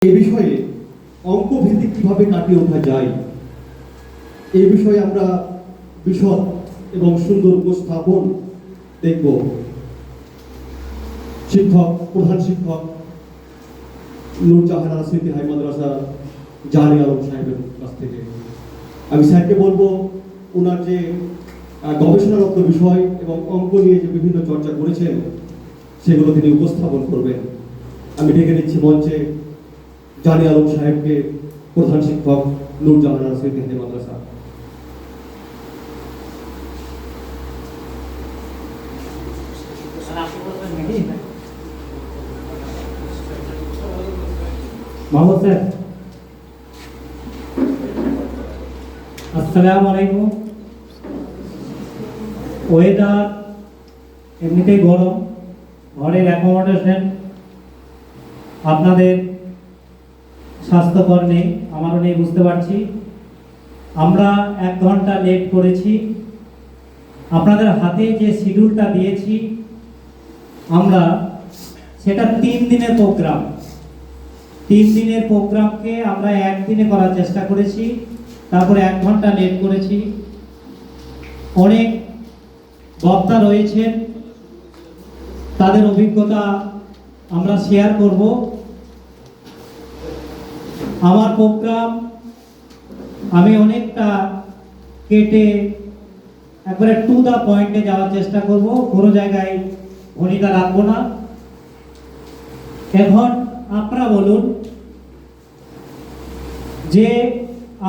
এই বিষয়ে অঙ্ক ভিত্তিক কিভাবে কাটিয়ে ওঠা যায় এই বিষয়ে আমরা বিশদ এবং সুন্দর উপস্থাপন দেখব প্রধান শিক্ষক নূরজাহান স্মৃতি হাই মাদ্রাসা জাহানি আলম সাহেবের কাছ থেকে। আমি স্যারকে বলবো ওনার যে গবেষণারত বিষয় এবং অঙ্ক নিয়ে যে বিভিন্ন চর্চা করেছেন সেগুলো তিনি উপস্থাপন করবেন। আমি ডেকে নিচ্ছি মঞ্চে জাহানি আলম সাহেবকে, প্রধান শিক্ষক নূরজাহান স্মৃতি হাই মাদ্রাসা। আসসালামু আলাইকুম। ওয়েদার এমনিতেই গরম, ঘরের অ্যাকোমোডেশন আপনাদের স্বাস্থ্যকর নেই, আমারও নেই, বুঝতে পারছি। আমরা 1 ঘন্টা লেট করেছি। আপনাদের হাতে যে শিডিউলটা দিয়েছি আমরা সেটা 3 দিনের প্রোগ্রাম। 3 দিনের প্রোগ্রামকে আমরা 1 দিনে করার চেষ্টা করেছি, তারপরে 1 ঘন্টা লেট করেছি। অনেক বক্তা রয়েছেন, তাদের অভিজ্ঞতা আমরা শেয়ার করব। আমার প্রোগ্রাম আমি অনেকটা কেটে একবারে টু দা পয়েন্টে যাওয়ার চেষ্টা করব, কোনো জায়গায় ভনিতা রাখবো না। এখন আপনারা বলুন যে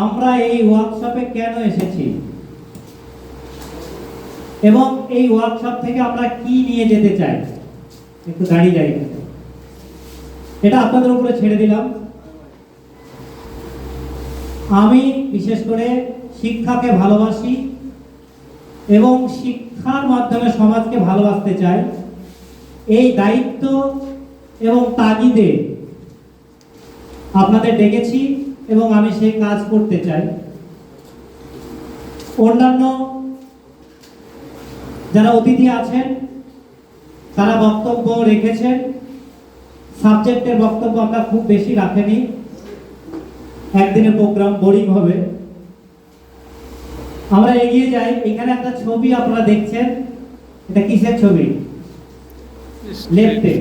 আমরা এই ওয়ার্কশপে কেন এসেছি এবং এই ওয়ার্কশপ থেকে আমরা কি নিয়ে যেতে চাই। একটু দাঁড়িয়ে যাই, এটা আপনাদের উপরে ছেড়ে দিলাম। আমি বিশেষ করে শিক্ষাকে ভালোবাসি এবং শিক্ষার মাধ্যমে সমাজকে ভালোবাসতে চাই। এই দায়িত্ব এবং তাগিদে আপনাদের ডেকেছি এবং আমি সেই কাজ করতে চাই। অন্যান্য যারা অতিথি আছেন তারা বক্তব্য রেখেছেন। সাবজেক্টের বক্তব্য আমরা খুব বেশি রাখেনি, একদিনের প্রোগ্রাম বোরিং হবে। আমরা এগিয়ে যাই। এখানে একটা ছবি আপনারা দেখছেন, এটা কিসের ছবি? লেফটে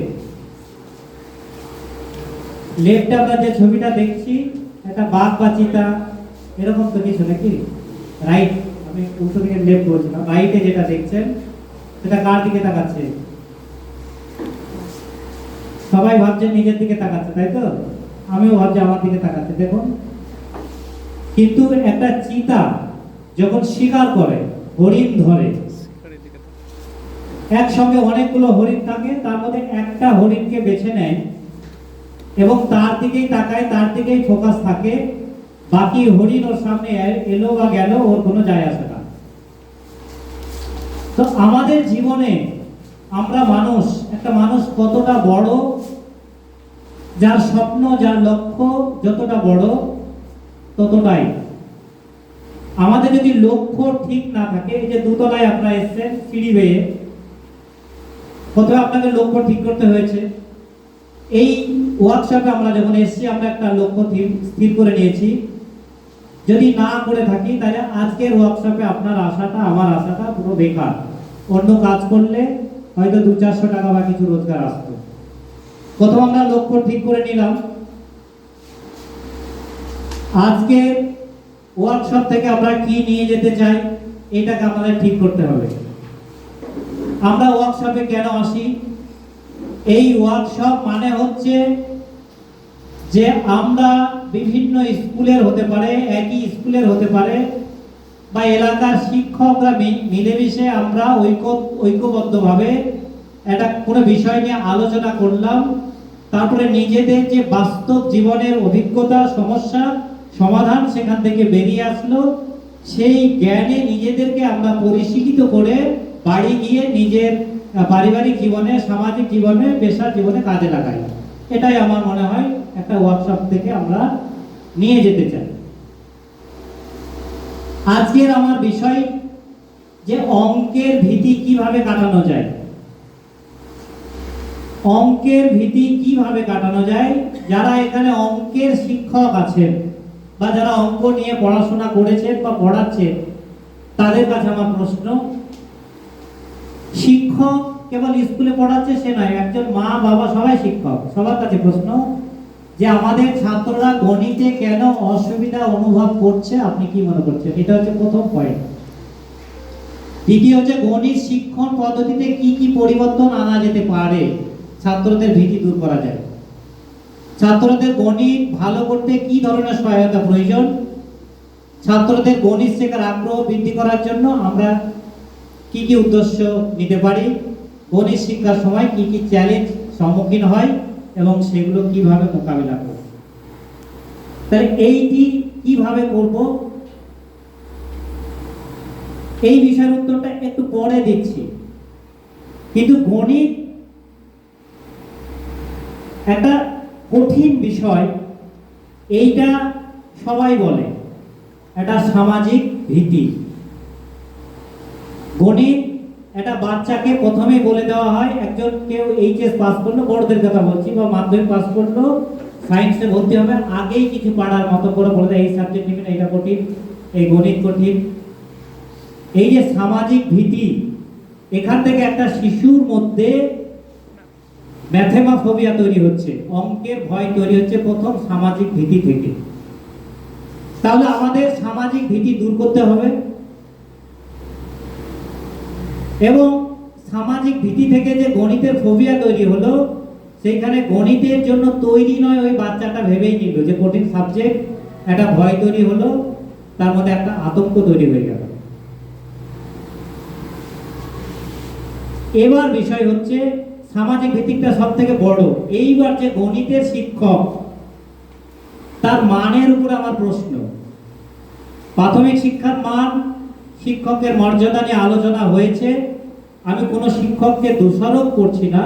আমরা যে ছবিটা দেখছি এটা বাঘ বা চিতা এরকম তো কিছু নাকি? রাইট, আমি উল্টো দিকে লেফট বলছিলাম। রাইটে যেটা দেখছেন সেটা কার দিকে তাকাচ্ছে? সবাই ভাবছে নিজের দিকে তাকাচ্ছে, তাই তো? আমিও ভাবছি আমার দিকে তাকাচ্ছে। দেখুন, কিন্তু একটা চিতা যখন শিকার করে, হরিণ ধরে, একসঙ্গে অনেকগুলো হরিণ থাকে, তার মধ্যে একটা হরিণকে বেছে নেয় এবং তার দিকেই তাকায়, তার দিকেই ফোকাস থাকে। বাকি হরিণ ওর সামনে এলো বা গেল ওর কোনো যায় আসে না। তো আমাদের জীবনে আমরা মানুষ, একটা মানুষ কতটা বড়, যার স্বপ্ন, যার লক্ষ্য যতটা বড় ততটাই আমাদের যদি লক্ষ্য ঠিক না থাকে। এই যে দুতলায় আপনারা এসেছেন সিঁড়ি বেয়ে, প্রথমে আপনাকে লক্ষ্য ঠিক করতে হয়েছে। এই ওয়ার্কশপে আমরা যখন এসেছি আমরা একটা লক্ষ্য স্থির করে নিয়েছি। যদি না করে থাকি তাহলে আজকের ওয়ার্কশপে আপনার আশাটা, আমার আশাটা পুরো বেকার। অন্য কাজ করলে হয়তো 200-400 টাকা বা কিছু রোজগার আসতো। প্রথম আমরা লক্ষ্য ঠিক করে নিলাম। আজকের ওয়ার্কশপ থেকে আমরা কি নিয়ে যেতে চাই এটাকে আমাদের ঠিক করতে হবে। আমরা ওয়ার্কশপে কেন আসি? এই ওয়ার্কশপ মানে হচ্ছে যে আমরা বিভিন্ন স্কুলের হতে পারে, একই স্কুলের হতে পারে, বা এলাকার শিক্ষকরা মিলেমিশে আমরা ঐক্যবদ্ধভাবে একটা কোনো বিষয় নিয়ে আলোচনা করলাম। তারপরে নিজেদের যে বাস্তব জীবনের অভিজ্ঞতা, সমস্যা সমাধান সেখান থেকে বেরিয়ে আসলো। সেই জ্ঞানে নিজেদেরকে আমরা পরিশীলিত করে বাড়ি গিয়ে নিজের পারিবারিক জীবনে, সামাজিক জীবনে, পেশার জীবনে কাজে লাগাই। এটাই আমার মনে হয় একটা ওয়ার্কশপ থেকে আমরা নিয়ে যেতে চাই। আজকের আমার বিষয় যে অঙ্কের ভীতি কিভাবে কাটানো যায়। অঙ্কের ভীতি কিভাবে কাটানো যায় যারা এখানে অঙ্কের শিক্ষক আছেন বা যারা অঙ্ক নিয়ে পড়াশোনা করেছেন বা পড়াচ্ছেন, তাদের কাছে আমার প্রশ্ন, শিক্ষক কেবল স্কুলে পড়াচ্ছে সে নয়, একজন মা বাবা সবাই শিক্ষক, সবার কাছে প্রশ্ন যে আমাদের ছাত্ররা গণিতে কেন অসুবিধা অনুভব করছে, আপনি কি মনে করছেন? এটা হচ্ছে প্রথম পয়েন্ট। দ্বিতীয় হচ্ছে গণিত শিক্ষণ পদ্ধতিতে কি কি পরিবর্তন আনা যেতে পারে ছাত্রদের ভীতি দূর করা যায়। ছাত্রদের গণিত ভালো করতে কি ধরনের সহায়তা প্রয়োজন, ছাত্রদের গণিত শেখার আগ্রহ বৃদ্ধি করার জন্য আমরা কি কি উদ্দেশ্য নিতে পারি, গণিত শিক্ষার সময় কি কি চ্যালেঞ্জ সম্মুখীন হয় এবং সেগুলো কিভাবে মোকাবিলা করব। তাহলে এইটি কিভাবে করব, এই বিষয়ের উত্তরটা একটু পরে দিচ্ছি। কিন্তু গণিত একটা কঠিন বিষয়, এইটা সবাই বলে এটা সামাজিক ভীতি। গণিত একটা বাচ্চাকে প্রথমেই বলে দেওয়া হয়, একজন কেউ এইচএস পাস করলো, বড়দের কথা বলছি, বা মাধ্যমিক পাস করলো, সায়েন্সে ভর্তি হবে, আগেই কিছু পাড়ার মতো করে বলে দেয় এই সাবজেক্ট নেবেন, এটা কঠিন, এই গণিত কঠিন। এই যে সামাজিক ভীতি, এখান থেকে একটা শিশুর মধ্যে ম্যাথেমাফোবিয়া তৈরি হচ্ছে, অঙ্কের ভয় তৈরি হচ্ছে প্রথম সামাজিক ভীতি থেকে। তাহলে আমাদের সামাজিক ভীতি দূর করতে হবে এবং সামাজিক ভীতি থেকে যে গণিতের ফোবিয়া তৈরি হলো, সেইখানে গণিতের জন্য তৈরি নয় ওই বাচ্চাটা ভেবেই নিল যে কঠিন সাবজেক্ট, একটা ভয় তৈরি হলো, তার মধ্যে একটা আতঙ্ক তৈরি হয়ে গেল। এবার বিষয় হচ্ছে সামাজিক ভিত্তিকটা সব থেকে বড়। এইবার যে গণিতের শিক্ষক, তার মানের উপর আমার প্রশ্ন। প্রাথমিক শিক্ষার মান, শিক্ষকের মর্যাদা নিয়ে আলোচনা হয়েছে, আমি কোনো শিক্ষককে দোষারোপ করছি না,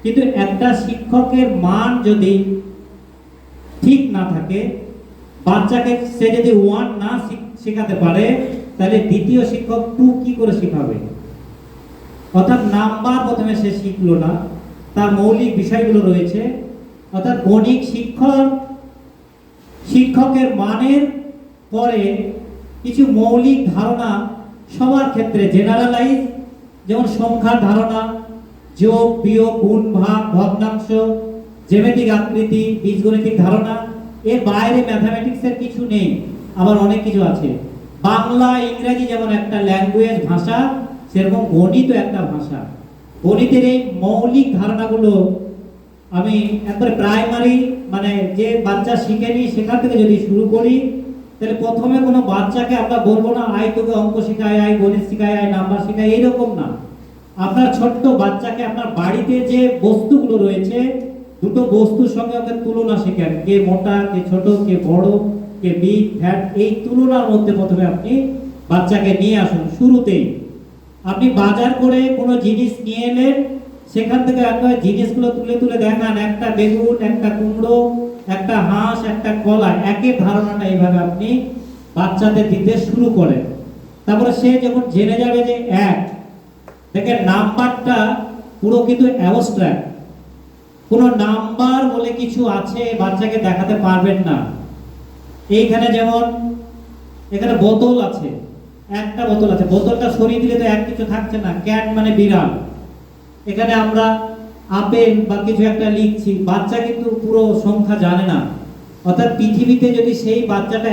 কিন্তু একটা শিক্ষকের মান যদি ঠিক না থাকে, বাচ্চাকে সে যদি 1 না শেখাতে পারে, তাহলে দ্বিতীয় শিক্ষক 2 কি করে শেখাবে? অর্থাৎ নাম্বার প্রথমে সে শিখলো না, তার মৌলিক বিষয়গুলো রয়েছে। অর্থাৎ গণিত শিক্ষকের মানের পরে কিছু মৌলিক ধারণা সবার ক্ষেত্রে জেনারেলাইজ, যেমন সংখ্যার ধারণা, যোগ বিয়োগ গুণ ভাগ ভগ্নাংশ, জ্যামিতিক আকৃতি, বীজগণিতিক ধারণা, এর বাইরে ম্যাথমেটিক্সের কিছু নেই। আবার অনেক কিছু আছে, বাংলা ইংরেজি যেমন একটা ল্যাঙ্গুয়েজ ভাষা, সেরকম গণিতও একটা ভাষা। গণিতের এই মৌলিক ধারণাগুলো আমি একবারে প্রাইমারি, মানে যে বাচ্চা শিখেনি সেখান থেকে যদি শুরু করি, তাহলে প্রথমে কোনো বাচ্চাকে আমরা বলবো না আয় তোকে অঙ্ক শেখায়, আয় গণিত শেখায়, আয় নাম্বার শেখায়, এইরকম না। আপনার ছোট্ট বাচ্চাকে আপনার বাড়িতে যে বস্তুগুলো রয়েছে, দুটো বস্তুর সঙ্গে ওকে তুলনা শেখান, কে মোটা, কে ছোট, কে বড়, কে বিগ ফ্যাট, এই তুলনার মধ্যে প্রথমে আপনি বাচ্চাকে নিয়ে আসুন। শুরুতেই আপনি বাজার করে কোনো জিনিস নিয়ে এলেন, সেখান থেকে একবার জিনিসগুলো তুলে তুলে দেখান, একটা বেগুন, একটা কুমড়ো, একটা হাঁস, একটা কলা, একের ধারণাটা এইভাবে আপনি বাচ্চাদের দিতে শুরু করেন। তারপরে সে যখন জেনে যাবে যে এক, দেখেন নাম্বারটা পুরো কিন্তু অ্যাবস্ট্রাক্ট, কোনো নাম্বার বলে কিছু আছে বাচ্চাকে দেখাতে পারবেন না। এইখানে যেমন এখানে বোতল আছে, একটা বোতল আছে, বোতলটা সরিয়ে দিলে তো এক কিছু থাকছে না, ক্যাট মানে বিড়াল। এখানে আমরা আপেল বা কিছু একটা লিখছি, বাচ্চা কিন্তু পুরো সংখ্যা জানে না। অর্থাৎ পৃথিবীতে যদি সেই বাচ্চাটা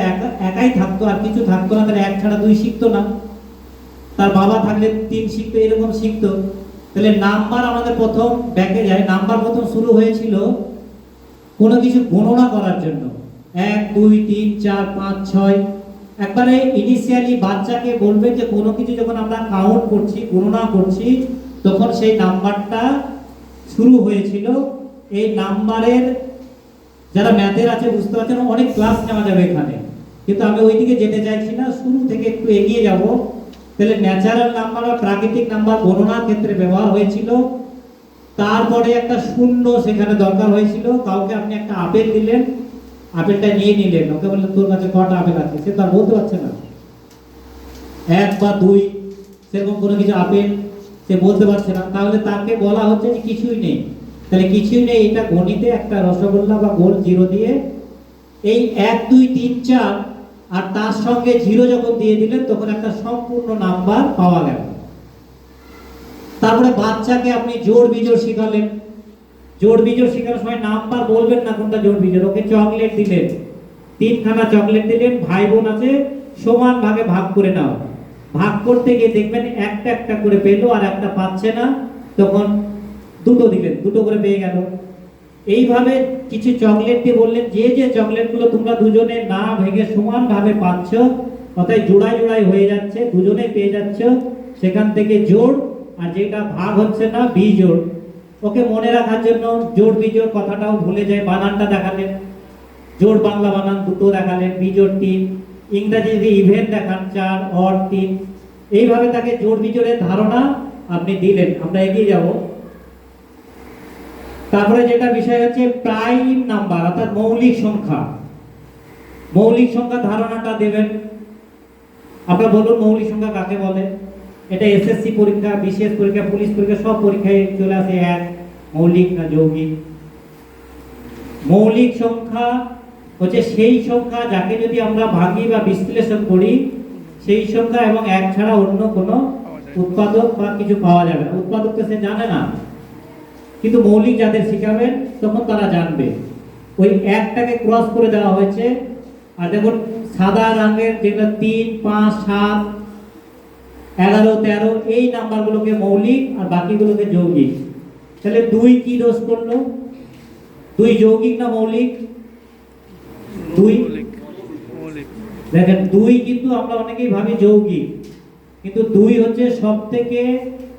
একাই থাকতো আর কিছু থাকতো না, তাহলে 1 ছাড়া 2 শিখতো না, তার বাবা থাকলে 3 শিখতো, এরকম শিখতো। তাহলে নাম্বার আমাদের প্রথম ব্যাকে যায়, নাম্বার প্রথম শুরু হয়েছিল কোনো কিছু গণনা করার জন্য, 1 2 3 4 5 6। একবারে ইনিশিয়ালি বাচ্চাকে বলবে যে কোনো কিছু যখন আমরা কাউন্ট করছি, গণনা করছি, তখন সেই নাম্বারটা শুরু হয়েছিল। এই নাম্বারের যারা ম্যাথের আছে বুঝতে পারছেন, অনেক ক্লাস নেওয়া যাবে এখানে, কিন্তু আমি ওইদিকে যেতে চাইছি না, শুরু থেকে একটু এগিয়ে যাব। তাহলে ন্যাচারাল নাম্বার বা প্রাকৃতিক নাম্বার গণনার ক্ষেত্রে ব্যবহার হয়েছিল। তারপরে একটা শূন্য সেখানে দরকার হয়েছিল, কাউকে আপনি একটা আপেল দিলেন, আপেলটা নিয়ে নিলেন, ওকে বললেন তোর কাছে কটা আপেল আছে, সে তো আর বলতে পারছে না, 1 বা 2, সেরকম কোনো কিছু আপেল সে বলতে পারছে না। তাহলে তাকে বলা হচ্ছে যে কিছুই নেই, তাহলে কিছুই নেই, এটা গণিতে একটা রসগোল্লা বা গোল জিরো দিয়ে এই 1 2 3 4 আর তার সঙ্গে জিরো যখন দিয়ে দিলেন তখন একটা সম্পূর্ণ নাম্বার পাওয়া গেল। তারপরে বাচ্চাকে আপনি জোড় বিজোড় শিখালেন। জোড় বিজোড় শেখানোর সময় নাম্বার বলবেন না কোনটা জোড় বিজোড়, ওকে চকলেট দিলেন, 3খানা চকলেট দিলেন, ভাই বোন আছে, সমান ভাগে ভাগ করে নাও। ভাগ করতে গিয়ে দেখবেন একটা একটা করে পেলো আর একটা পাচ্ছে না, তখন দুটো দিলেন, দুটো করে পেয়ে গেল। এইভাবে কিছু চকলেট দিয়ে বললেন যে যে চকলেটগুলো তোমরা দুজনে না ভেঙে সমান ভাবে পাচ্ছ, অর্থাৎ জোড়ায় জোড়ায় হয়ে যাচ্ছে, দুজনে পেয়ে যাচ্ছ, সেখান থেকে জোড়, আর যেটা ভাগ হচ্ছে না বিজোড়। ওকে মনে রাখার জন্য জোড় বিজোড় কথাটাও ভুলে যায়, বানানটা দেখালেন, জোড় বাংলা বানান দুটো দেখালেন, বিজোড় 3, ইংরেজি যদি ইভেন দেখান 4, অড 3। এইভাবে তাকে জোড় বিজোড়ের ধারণা আপনি দিলেন। আমরা এগিয়ে যাব। তারপরে যেটা বিষয় হচ্ছে প্রাইম নাম্বার অর্থাৎ মৌলিক সংখ্যা। মৌলিক সংখ্যা ধারণাটা দেবেন। আপনারা বলুন মৌলিক সংখ্যা কাকে বলে? এটা এসএসসি পরীক্ষা, বিশেষ পরীক্ষা, পুলিশ পরীক্ষা সব পরীক্ষায় চলে আসে। এক মৌলিক না যৌগিক? মৌলিক সংখ্যা হচ্ছে সেই সংখ্যা যাকে যদি আমরা ভাঙি বা বিশ্লেষণ করি সেই সংখ্যা এবং এক ছাড়া অন্য কোনো উৎপাদক বা কিছু পাওয়া যাবে না। উৎপাদক তো সে জানে না, কিন্তু মৌলিক যাদের শিখাবেন তখন তারা জানবে। ওই একটাকে ক্রস করে দেওয়া হয়েছে। আর দেখুন সাদা রঙের যেগুলো 3 5 7 11 13 এই নাম্বারগুলোকে মৌলিক আর বাকিগুলোকে যৌগিক। তাহলে 2 কি দোষ করলো? 2 যৌগিক না মৌলিক? 2 দেখেন 2 কিন্তু আমরা অনেকেই ভাবি যৌগিক, কিন্তু 2 হচ্ছে সবথেকে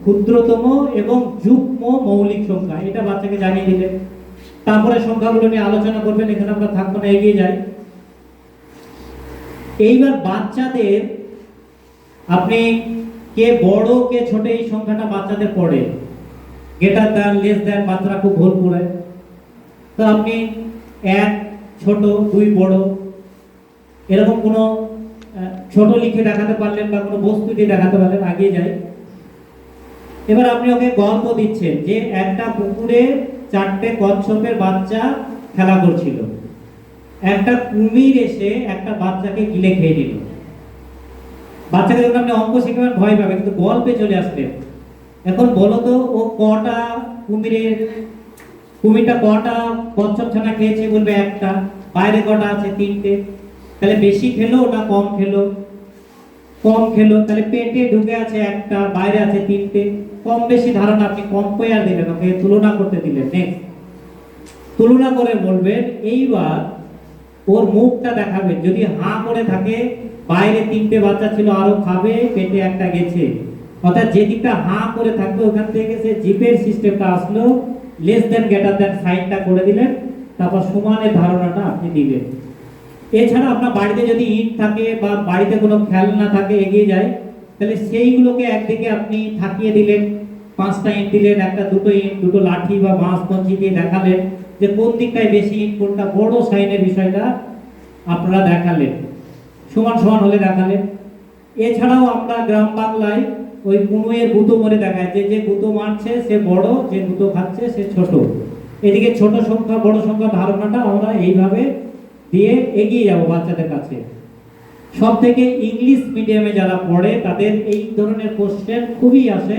ক্ষুদ্রতম এবং যুগ্ম মৌলিক সংখ্যা। এটা বাচ্চাকে জানিয়ে দিলেন। তারপরে সংখ্যাগুলো নিয়ে আলোচনা করবেন, এখানে আমরা থাকবো না, এগিয়ে যাই। এইবার বাচ্চাদের আপনি কে বড় কে ছোট এই সংখ্যাটা বাচ্চাদের পড়ে, গ্রেটার দ্যান লেস দ্যান বাচ্চারা খুব ভুল করে। তো আপনি 1 ছোট 2 বড় এরকম কোনো ছোট লিখে দেখাতে পারলেন বা কোনো বস্তু দিয়ে দেখাতে পারলেন। আগিয়ে যাই। এবার আপনি ওকে গল্প দিচ্ছেন যে একটা পুকুরে 4টে কচ্ছপের বাচ্চা খেলা করছিল, একটা কুমির এসে একটা বাচ্চাকে গিলে খেয়ে নিল। বাচ্চাকে যখন আপনি অঙ্ক শেখাবেন ভয় পাবে, কিন্তু গল্পে চলে আসলেন। এখন বলো তো ও কটা কুমিরটা কটা কচ্ছপ ছানা খেয়েছে? বলবে একটা। বাইরে কটা আছে? 3টে। তাহলে বেশি খেলো না কম খেলো? কম খেলো। তাহলে পেটে ঢুকে আছে একটা, বাইরে আছে 3টে। কম বেশি ধারণা আপনি কম্পেয়ার দিলেন, ওকে তুলনা করতে দিলেন। নেক্সট তুলনা করে বলবেন, এইবার ওর মুখটা দেখাবেন। যদি হাঁ করে থাকে বাইরে 3টে বাচ্চা ছিল আরো খাবে, পেটে একটা গেছে। অর্থাৎ যেদিকটা হাঁ করে থাকবে ওখান থেকে সে জিপের সিস্টেমটা আসলো, লেস দেন গ্রেটার দেন সাইনটা করে দিলেন, তারপর সমানের ধারণাটা আপনি দিবেন। এছাড়া আপনার বাড়িতে যদি ইট থাকে বা বাড়িতে কোনো খেলনা থাকে, এগিয়ে যায়, তাহলে সেইগুলোকে একদিকে আপনি থাকিয়ে দিলেন। 5টা ইট দিলেন, একটা দুটো ইট, দুটো লাঠি বা বাঁশ কঞ্চি দিয়ে দেখালেন যে কোন দিকটায় বেশি ইট, কোনটা বড় সাইনের বিষয়টা আপনারা দেখালেন। সমান সমান হলে দেখালেন। এছাড়াও আমরা গ্রাম বাংলায় ওই কুনুয়ের গুঁতো করে দেখায় যে যে গুঁতো মারছে সে বড়, যে গুঁতো খাচ্ছে সে ছোট। এদিকে ছোট সংখ্যা বড় সংখ্যা ধারণাটা আমরা এইভাবে দিয়ে এগিয়ে যাব বাচ্চাদের কাছে। সব থেকে ইংলিশ মিডিয়ামে যারা পড়ে তাদের এই ধরনের কোশ্চেন খুবই আসে,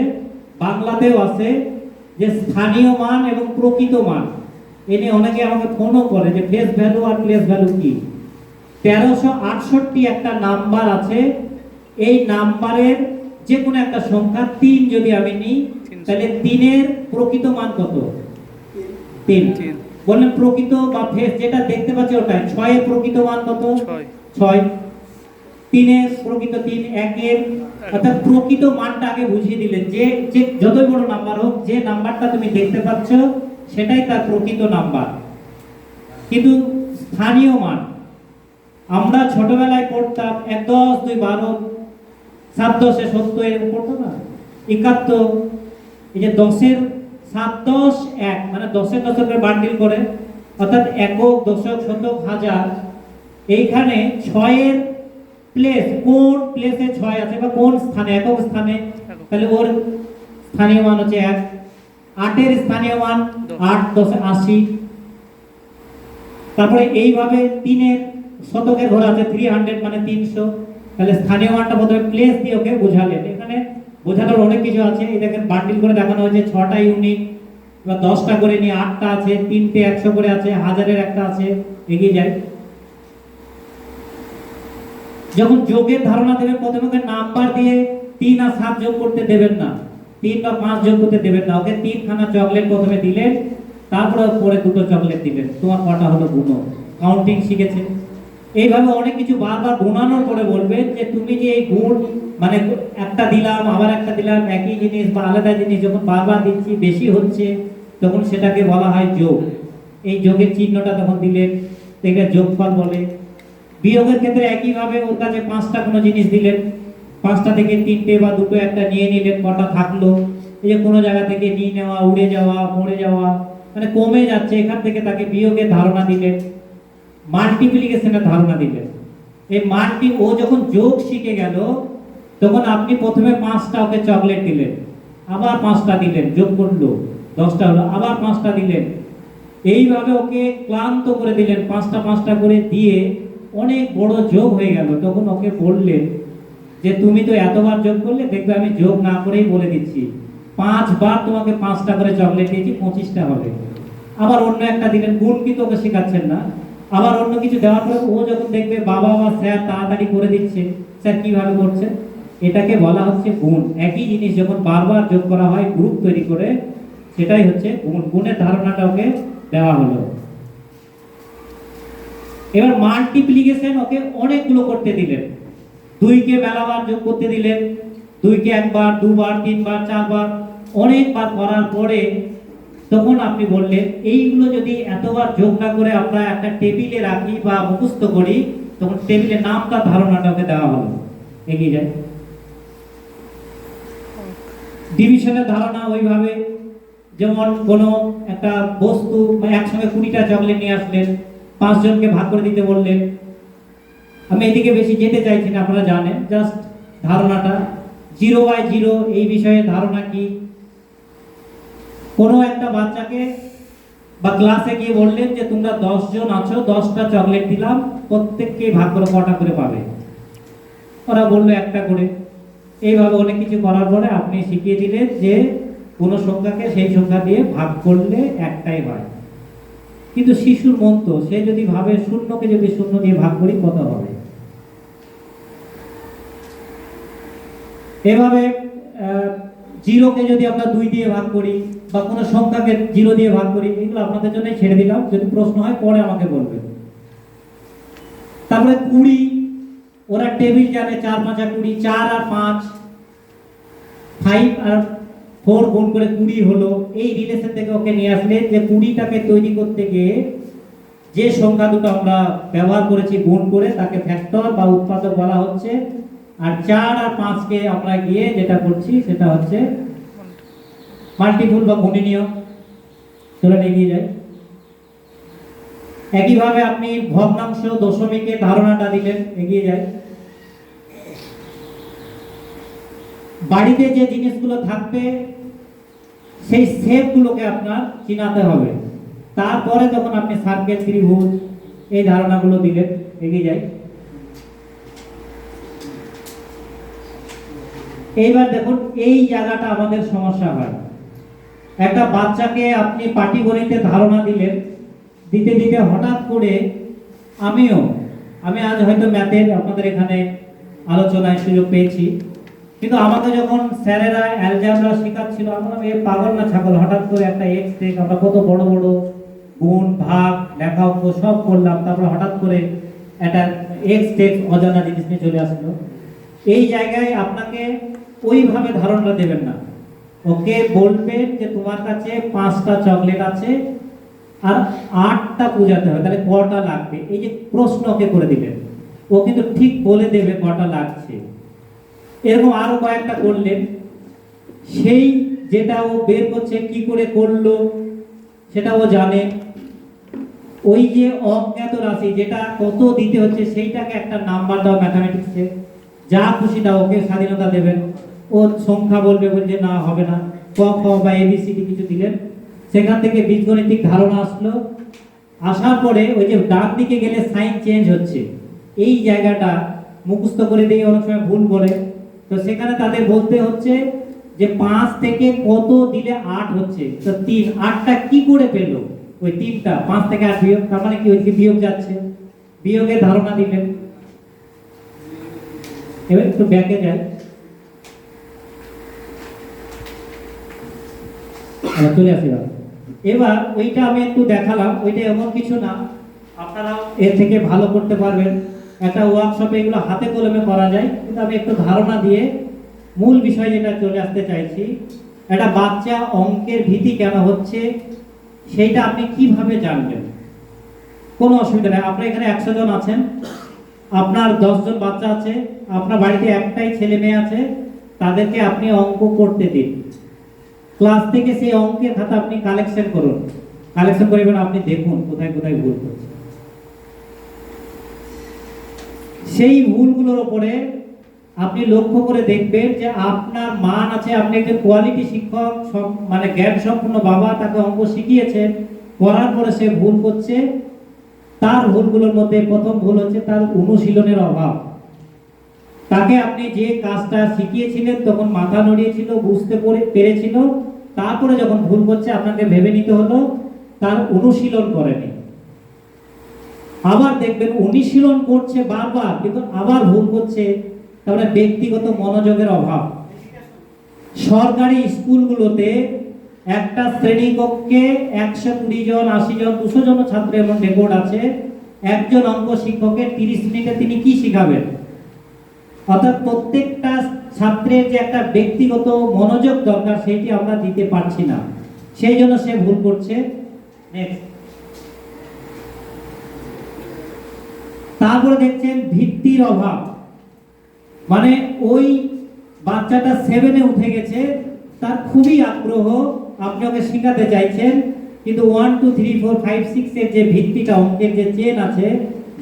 বাংলাতেও আসে, যে স্থানীয় মান এবং প্রকৃত মান। এনে অনেকে আমাকে ফোনও করে যে ফেস ভ্যালু আর প্লেস ভ্যালু কি। 1368 একটা নাম্বার আছে। এই নাম্বারের যে কোনো একটা সংখ্যা 3 যদি আমি নিই, তাহলে 3-এর প্রকৃত মান কত? 3। বললেন প্রকৃত বা ফেস যেটা দেখতে পাচ্ছি ওটাই। 6-এর প্রকৃত মান কত? 6। 3-এর প্রকৃত 3, 1-এর, অর্থাৎ প্রকৃত মানটা আগে বুঝিয়ে দিলেন যে যে যতই বড় নাম্বার হোক, যে নাম্বারটা তুমি দেখতে পাচ্ছ সেটাই তার প্রকৃত নাম্বার। কিন্তু স্থানীয় মান আমরা ছোটবেলায় পড়তাম 1 10 2 12, 7 10 70 এরকম পড়তো না, 71। এই যে 10-এর 7 10 1 মানে 10-এর দশকের বান্ডিল করে, অর্থাৎ একক দশক শতক হাজার। এইখানে 6-এর প্লেস, কোন প্লেসে 6 আছে বা কোন স্থানে, একক স্থানে, তাহলে ওর স্থানীয় মান হচ্ছে 1। 8-এর স্থানীয় মান 8 10 80। তারপরে এইভাবে 3-এর শতকের ঘর আছে 300 মানে 300। তাহলে স্থানীয় মানটা প্রথমে প্লেস দিয়ে ওকে বোঝালেন। এখানে বোঝানোর অনেক কিছু আছে। এই দেখেন বান্ডিল করে দেখানো হয়েছে 6টা ইউনিট, বা 10টা করে নিয়ে 8টা আছে, 3টে 100 করে আছে, হাজারের একটা আছে, এগিয়ে যায়। যখন যোগের ধারণা দেবেন প্রথমে ওকে নাম্বার দিয়ে 3 আর 7 যোগ করতে দেবেন না, 3 বা 5 যোগ করতে দেবেন না। ওকে 3খানা চকলেট প্রথমে দিলেন, তারপরে পরে 2টো চকলেট দিলেন। তোমার কটা হলো গুণ, কাউন্টিং শিখেছে। এইভাবে অনেক কিছু বারবার গুণানোর পরে বলবেন যে তুমি যে এই গুণ মানে একটা দিলাম আবার একটা দিলাম, একই জিনিস বা আলাদা জিনিস যখন বারবার দিচ্ছি বেশি হচ্ছে, তখন সেটাকে বলা হয় যোগ। এই যোগের চিহ্নটা তখন দিলেন, এটা যোগফল বলে। বিয়োগের ক্ষেত্রে একইভাবে ওর কাছে 5টা কোনো জিনিস দিলেন, 5টা থেকে 3টে বা 2টো একটা নিয়ে নিলেন, কটা থাকলো। এই যে কোনো জায়গা থেকে নিয়ে নেওয়া, উড়ে যাওয়া, মরে যাওয়া, মানে কমে যাচ্ছে, এখান থেকে তাকে বিয়োগের ধারণা দিলেন, মাল্টিপ্লিকেশনের ধারণা দিলেন। এই ও যখন যোগ শিখে গেল, তখন আপনি প্রথমে 5টা ওকে চকলেট দিলেন, আবার 5টা দিলেন, যোগ করলো 10টা হলো, আবার 5টা দিলেন। এইভাবে ওকে ক্লান্ত করে দিলেন, 5টা করে দিয়ে অনেক বড় যোগ হয়ে গেল। তখন ওকে বললেন যে তুমি তো এতবার যোগ করলে, দেখবে আমি যোগ না করেই বলে দিচ্ছি, 5 বার তোমাকে 5টা করে চকলেট দিয়েছি, 25টা হবে। আবার অন্য একটা দিলেন, গুণ কিন্তু ওকে শেখাচ্ছেন না। আবার অন্য কিছু দেওয়ার পরে ও যখন দেখবে বাবা বা স্যার তাড়াতাড়ি করে দিচ্ছে, স্যার কিভাবে করছে, এটাকে বলা হচ্ছে গুণ। একই জিনিস যখন বারবার যোগ করা হয় গ্রুপ তৈরি করে, সেটাই হচ্ছে গুণ। গুণের ধারণাটা ওকে দেওয়া হলো। এবার মাল্টিপ্লিকেশন ওকে অনেকগুলো করতে দিলেন, 2কে মেলাবার যোগ করতে দিলেন, 2কে একবার, দুবার, 3বার, 4বার, অনেকবার করার পরে তখন আপনি বললেন এইগুলো যদি এতবার যোগ না করে আমরা একটা টেবিলে রাখি বা মুখস্থ করি, তখন টেবিলের নামটা ধারণাটা ওকে দেওয়া হলো। এগিয়ে যায়। ডিভিশনের ধারণা ওইভাবে, যেমন কোনো একটা বস্তু বা একসঙ্গে 20টা চকলেট নিয়ে আসলেন, 5 জনকে ভাগ করে দিতে বললেন। আমি এদিকে বেশি যেতে চাইছি না, আপনারা জানেন জাস্ট ধারণাটা। 0/0 এই বিষয়ে ধারণা কি? কোনো একটা বাচ্চাকে বা ক্লাসে গিয়ে বললেন যে তোমরা 10 জন আছো, 10টা চকলেট দিলাম, প্রত্যেককে ভাগ করে কটা করে পাবে? ওরা বললো একটা করে। এইভাবে অনেক কিছু করার পরে আপনি শিখিয়ে দিলেন যে কোনো সংখ্যাকে সেই সংখ্যা দিয়ে ভাগ করলে একটাই হয়। কিন্তু শিশুর মন তো, সে যদি ভাবে শূন্যকে যদি 0 দিয়ে ভাগ করি কত হবে। এভাবে 0কে যদি আমরা 2 দিয়ে ভাগ করি বা কোনো সংখ্যাকে 0 দিয়ে ভাগ করি, এগুলো আপনাদের জন্য ছেড়ে দিলাম, যদি প্রশ্ন হয় পরে আমাকে বলবেন। তারপরে 20, ওরা টেবিল জানে, 4 5 20, 4 আর 5, 5 আর 4 গুণ করে 20 হলো। এই রিলেশন থেকে ওকে নিয়ে আসলেন যে 20টাকে তৈরি করতে গিয়ে যে সংখ্যা দুটো আমরা ব্যবহার করেছি গুণ করে, তাকে ফ্যাক্টর বা উৎপাদক বলা হচ্ছে। আর 4 আর 5কে আমরা গিয়ে যেটা করছি সেটা হচ্ছে মাল্টিপুল বা গুণনীয়। চলুন এগিয়ে যাই। একইভাবে আপনি ভগ্নাংশ দশমিকের ধারণাটা দিলেন, এগিয়ে যাই। বাড়িতে যে জিনিসগুলো থাকবে সেই শেপগুলোকে আপনার চিনাতে হবে। তারপরে তখন আপনি সার্কেল, ত্রিভুজ এই ধারণাগুলো দিলেন, এগিয়ে যাই। এইবার দেখুন এই জায়গাটা আমাদের সমস্যা হয়। একটা বাচ্চাকে আপনি পাটিগণিতের ধারণা দিলেন, দিতে দিতে হঠাৎ করে আমি আজ হয়তো ম্যাথের আপনাদের এখানে আলোচনায় সুযোগ পেয়েছি, কিন্তু আমাকে যখন স্যারেরা অ্যালজেব্রা শেখাচ্ছিল, আমরা এ পাগল না ছাগল, হঠাৎ করে একটা এক্স থেকে আমরা কত বড় বড় গুণ ভাগ লেখা অঙ্ক সব করলাম, তারপর হঠাৎ করে একটা এক্স টেক্স অজানা জিনিস নিয়ে চলে আসলো। এই জায়গায় আপনাকে ওইভাবে ধারণা দেবেন না, ওকে বলবেন যে তোমার কাছে 5টা চকলেট আছে আর 8টা পূজাতে হবে, তাহলে কটা লাগবে? এই যে প্রশ্ন ওকে করে দিলেন, ও কিন্তু ঠিক বলে দেবে কটা লাগছে। এরকম আরো কয়েকটা করলেন, সেই যেটা ও বের করছে কি করে করলো সেটা ও জানে। ওই যে অজ্ঞাত রাশি যেটা কত দিতে হচ্ছে সেইটাকে একটা নাম্বার দাও ম্যাথামেটিক্সে, যা খুশি দাও, ওকে স্বাধীনতা দেবেন। ও সংখ্যা বলবে, বলছে না হবে না, ক খ বা এবিসিডি কিছু দিলেন, সেখান থেকে বীজগণিতিক ধারণা আসলো। আসার পরে ওই যে ডান দিকে গেলে সাইন চেঞ্জ হচ্ছে, এই জায়গাটা মুখস্থ করে দিয়ে অনেক সময় ভুল করে, তো সেখানে তাদের বলতে হচ্ছে যে 5 থেকে কত দিলে 8 হচ্ছে, তো 3, 8টা কি করে পেল? ওই 3টা 5 থেকে 8 বিয়োগ, তার মানে কি ওইদিকে বিয়োগ যাচ্ছে, বিয়োগের ধারণা দিলেন। এবার একটু ব্যাকে যায়, আবার চলে আসি। এবার ওইটা আমি একটু দেখালাম, ওইটা এমন কিছু না, আপনারা এর থেকে ভালো করতে পারবেন। একটা ওয়ার্কশপে এগুলো হাতে কলমে করা যায়, কিন্তু আমি একটু ধারণা দিয়ে মূল বিষয় যেটা চলে আসতে চাইছি, একটা বাচ্চা অঙ্কের ভীতি কেন হচ্ছে সেইটা আপনি কিভাবে জানবেন। কোনো অসুবিধা নেই, আপনার এখানে 100 জন আছেন, আপনার 10 জন বাচ্চা আছে, আপনার বাড়িতে একটাই ছেলে মেয়ে আছে, তাদেরকে আপনি অঙ্ক করতে দিন। ক্লাস থেকে সেই অঙ্কের খাতা আপনি কালেকশন করুন, কালেকশন করে এবার আপনি দেখুন কোথায় কোথায় ভুল করছে। সেই ভুলগুলোর উপরে আপনি লক্ষ্য করে দেখবেন যে আপনার মান আছে, আপনি একজন কোয়ালিটি শিক্ষক, মানে জ্ঞান সম্পন্ন বাবা, তাকে অঙ্ক শিখিয়েছেন, করার পরে সে ভুল করছে। তার ভুলগুলোর মধ্যে প্রথম ভুল হচ্ছে তার অনুশীলনের অভাব। তাকে আপনি যে কাজটা শিখিয়েছিলেন তখন মাথা নড়িয়েছিল, বুঝতে পেরেছিল, তারপরে যখন ভুল করছে আপনাকে ভেবে নিতে হলো তার অনুশীলন করেনি। আবার দেখবেন অনুশীলন করছে বারবার কিন্তু আবার ভুল করছে, তাহলে ব্যক্তিগত মনোযোগের অভাব। সরকারি স্কুলগুলোতে একটা শ্রেণীকক্ষে 120 জন, 80 জন, 200 জন ছাত্র এমন রেকর্ড আছে, একজন অঙ্ক শিক্ষকের 30 মিনিটে তিনি কি শিখাবেন? অর্থাৎ প্রত্যেকটা ছাত্রের যে একটা ব্যক্তিগত মনোযোগ দরকার সেটি আমরা দিতে পারছি না, সেই জন্য সে ভুল করছে। তারপরে দেখছেন ভিত্তির অভাব, মানে ওই বাচ্চাটা 7-এ উঠে গেছে, তার খুবই আগ্রহ, আপনি ওকে শেখাতে চাইছেন, কিন্তু 1 2 3 4 5 6 এর যে ভিত্তিটা, অঙ্কের যে চেন আছে,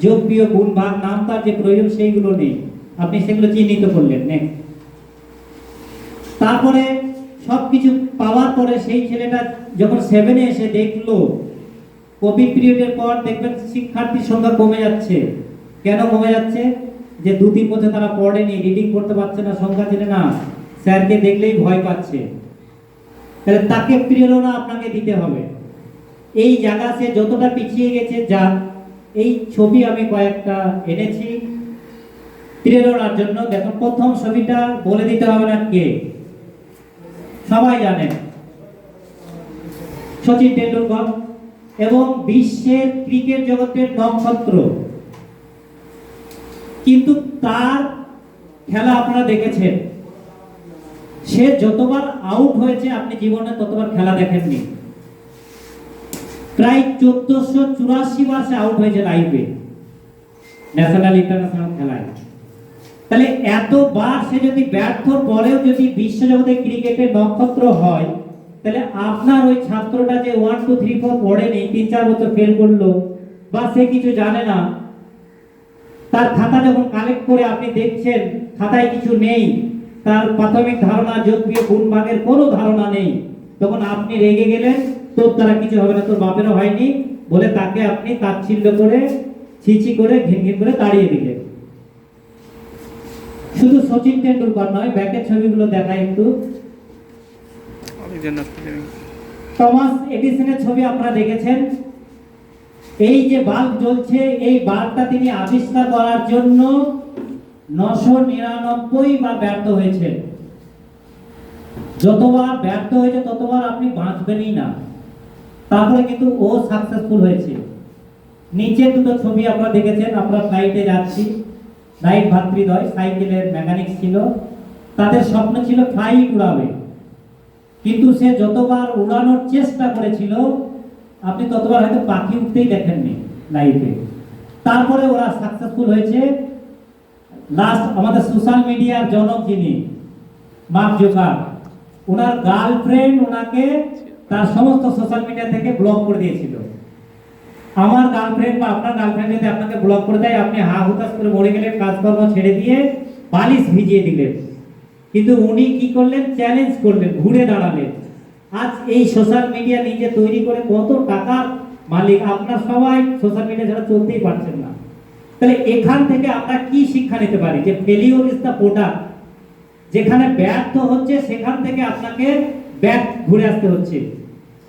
যোগ বিয়োগ গুণ ভাগ নাম তার যে প্রয়োজন সেইগুলো নেই, আপনি সেগুলো চিহ্নিত করলেন। নেক্সট। তারপরে সবকিছু পাওয়ার পরে সেই ছেলেটা যখন 7-এ এসে দেখলো, কোভিড পিরিয়ডের পর দেখবেন শিক্ষার্থীর সংখ্যা কমে যাচ্ছে। কেন কমে যাচ্ছে? যে 2-3 বছর তারা পড়েনি, রিডিং করতে পারছে না, সংখ্যা চেনে না, স্যারকে দেখলেই ভয় পাচ্ছে, তাহলে তাকে প্রেরণা আপনাকে দিতে হবে। এই জায়গা সে যতটা পিছিয়ে গেছে, যা এই ছবি আমি কয়েকটা এনেছি প্রেরণার জন্য। দেখুন প্রথম ছবিটা বলে দিতে হবে না কে, সবাই জানেন, সচিন টেন্ডুলকর, এবং বিশ্বের ক্রিকেট জগতের নক্ষত্র। কিন্তু তার খেলা আপনারা দেখেছেন, সে যতবার আউট হয়েছে আপনি জীবনে ততবার খেলা দেখেননি। প্রায় 1484 বার সে আউট হয়েছে লাইভে, ন্যাশনাল ইন্টারন্যাশনাল খেলায়। তাহলে এতবার সে যদি ব্যর্থ পরেও যদি বিশ্বজগতে ক্রিকেটের নক্ষত্র হয়, তাহলে আপনার ওই ছাত্রটা যে 1 2 3 4 পড়েনি, 3-4 বছর ফেল করলো, বা সে কিছু জানে না, তার খাতা যখন কালেক্ট করে আপনি দেখছেন খাতায় কিছু নেই, তার প্রাথমিক ধারণা যোগ বিয়োগ গুণ ভাগের কোনো ধারণা নেই, তখন আপনি রেগে গেলেন, তোর দ্বারা কিছু হবে না, তোর বাপেরও হয়নি বলে তাকে আপনি তাচ্ছিল্য করে, ছিছি করে, ঘিন করে তাড়িয়ে দিলেন। শুধু সচিন টেন্ডুলকর নয়, ব্যাকের ছবিগুলো দেখায় একটু। টমাস এডিসনের ছবি আপনারা দেখেছেন। এই যে বাল্ব জ্বলছে, এই বাল্বটা তিনি আবিষ্কার করার জন্য 999 বার ব্যর্থ হয়েছে। যতবার ব্যর্থ হয়েছে ততবার আপনি বাঁচবেনই না, তারপরে কিন্তু ও সাকসেসফুল হয়েছে। নিচে দুটো ছবি আপনারা দেখেছেন, আমরা ফ্লাইটে যাচ্ছি, রাইট ভাতৃদ্বয় সাইকেলের মেকানিক ছিল, তাদের স্বপ্ন ছিল ফ্লাইট উড়াবে, কিন্তু সে যতবার উড়ানোর চেষ্টা করেছিল আপনি ততবার হয়তো পাখি উঠতেই দেখেননি লাইফে। তারপরে ওরা সাকসেসফুল হয়েছে। লাস্ট আমাদের সোশ্যাল মিডিয়ার জনক যিনি মার্ক জুকারবার্গ, ওনার গার্লফ্রেন্ড ওনাকে তার সমস্ত সোশ্যাল মিডিয়া থেকে ব্লক করে দিয়েছিল। আমার গার্লফ্রেন্ড বা আপনার গার্লফ্রেন্ড যদি আপনাকে ব্লক করে দেয়, আপনি হা হুতাশ করে মরে গেলেন, কাজকর্ম ছেড়ে দিয়ে বালিশ ভিজিয়ে দিলেন, কিন্তু উনি কি করলেন? চ্যালেঞ্জ করলেন, ঘুরে দাঁড়ালেন, আজ এই সোশ্যাল মিডিয়া নিজে তৈরি করে কত টাকার মালিক, আপনার সবাই সোশ্যাল মিডিয়া ছাড়া চলতেই পারছেন না। তাহলে এখান থেকে আমরা কি শিক্ষা নিতে পারি? যে ফেলিওর ইজ দ্য প্রোডাক্ট। যেখানে ব্যর্থ হচ্ছে সেখান থেকে আপনাকে ব্যাক ঘুরে আসতে হচ্ছে।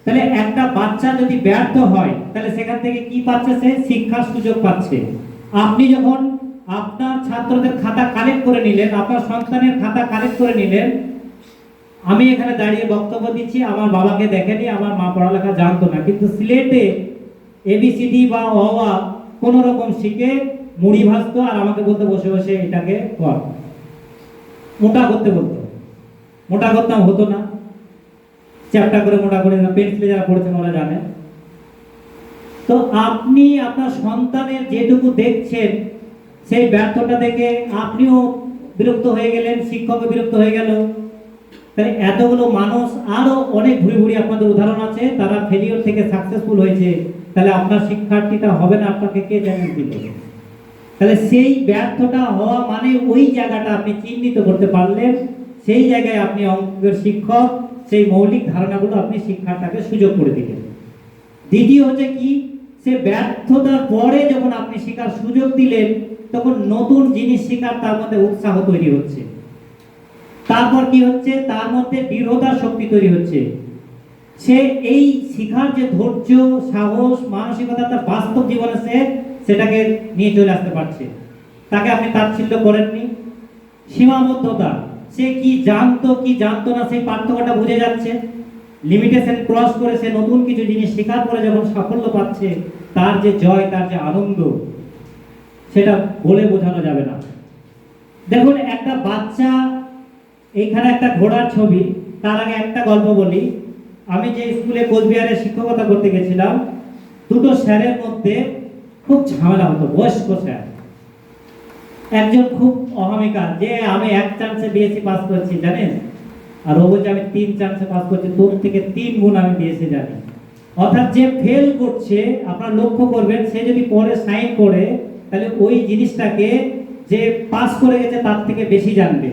তাহলে একটা বাচ্চা যদি ব্যর্থ হয় তাহলে সেখান থেকে কি পাচ্ছে? সে শিক্ষার সুযোগ পাচ্ছে। আপনি যখন আপনার ছাত্রদের খাতা কালেক্ট করে নিলেন, আপনার সন্তানের খাতা কালেক্ট করে নিলেন, আমি এখানে দাঁড়িয়ে বক্তব্য দিচ্ছি, আমার বাবাকে দেখেনি, আমার মা পড়ালেখা জানতো না, কিন্তু সিলেটে এবিসিডি বা অ আ কোন রকম শিখে মুড়ি ভাজতো আর আমাকে বলতে বসে বসে এটাকে কর, মোটা করতে বলতো। মোটা করতাম, হতো না, চ্যাপ্টা করে মোটা করে দিতাম। পেন্সিলে যারা পড়েছেন ওরা জানে। তো আপনি আপনার সন্তানের যেটুকু দেখছেন সেই ব্যর্থতা দেখে আপনিও বিরক্ত হয়ে গেলেন, শিক্ষকও বিরক্ত হয়ে গেল। তাহলে এতগুলো মানুষ, আরো অনেক ঘুরে ঘুরে আপনাদের উদাহরণ আছে, তারা ফেলিওর থেকে সাকসেসফুল হয়েছে। তাহলে আপনার শিক্ষার্থীটা হবে না, আপনাকে কে চ্যালেঞ্জ দিল? তাহলে সেই ব্যর্থতা হওয়া মানে ওই জায়গাটা আপনি চিহ্নিত করতে পারলেন, সেই জায়গায় আপনি অঙ্কের শিক্ষক, সেই মৌলিক ধারণাগুলো আপনি শিক্ষাটাকে সুযোগ করে দিলেন। দ্বিতীয় হচ্ছে কি, সে ব্যর্থতার পরে যখন আপনি শেখার সুযোগ দিলেন তখন নতুন জিনিস শেখার তার মধ্যে উৎসাহ তৈরি হচ্ছে। তারপর কি হচ্ছে? তার মধ্যে দৃঢ়তার শক্তি তৈরি হচ্ছে। সে এই শিখার যে ধৈর্য, সাহস, মানসিকতা তার বাস্তব জীবনে সেটাকে নিয়ে চলে আসতে পারছে। তাকে আপনি তাচ্ছিল্য করেননি। সীমাবদ্ধতা, সে কি জানতো কি জানতো না সেই পার্থক্যটা বুঝে যাচ্ছে। লিমিটেশন ক্রস করে সে নতুন কিছু জিনিস শেখার পরে যখন সাফল্য পাচ্ছে, তার যে জয়, তার যে আনন্দ, সেটা বলে বোঝানো যাবে না। দেখুন, একটা বাচ্চা, এইখানে একটা ঘোড়ার ছবি। তার আগে একটা গল্প বলি। আমি যে স্কুলে কোচবিহারে শিক্ষকতা করতে গেছিলাম, দুটো স্যারের মধ্যে খুব ঝামেলা হতো। বয়স্ক স্যার, একজন খুব অহমিকা, যে আমি এক চান্সে বিএসসি পাস করেছি জানেন, আর ও বলছে আমি 3 চান্সে পাস করছি, তোর থেকে 3 গুণ আমি বিএসসি জানি। অর্থাৎ যে ফেল করছে, আপনারা লক্ষ্য করবেন, সে যদি পরে সাইন করে তাহলে ওই জিনিসটাকে যে পাস করে গেছে তার থেকে বেশি জানবে।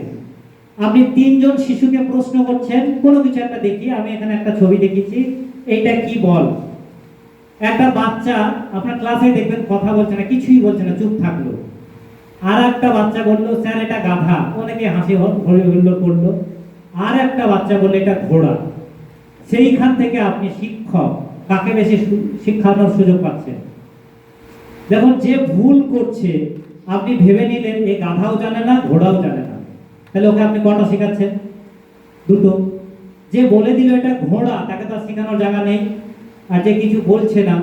আপনি 3 জন শিশুকে প্রশ্ন করছেন কোনো কিছু একটা, দেখি আমি এখানে একটা ছবি দেখেছি, এইটা কি বল। একটা বাচ্চা আপনার ক্লাসে দেখবেন কথা বলছে না, কিছুই বলছে না, চুপ থাকলো। আর একটা বাচ্চা বললো স্যার এটা গাধা, অনেকে হাসি হুল্লোড় করলো। আর একটা বাচ্চা বললো এটা ঘোড়া। সেইখান থেকে আপনি শিক্ষক কাকে বেশি শিক্ষানোর সুযোগ পাচ্ছেন? দেখুন, যে ভুল করছে আপনি ভেবে নিলেন এ গাধাও জানে না, ঘোড়াও জানে না, তাহলে ওকে আপনি কটা শেখাচ্ছেন? 2টো। যে বলে দিল এটা ঘোড়া, তাকে তো শেখানোর জায়গা নেই। আর যে কিছু বলছে না,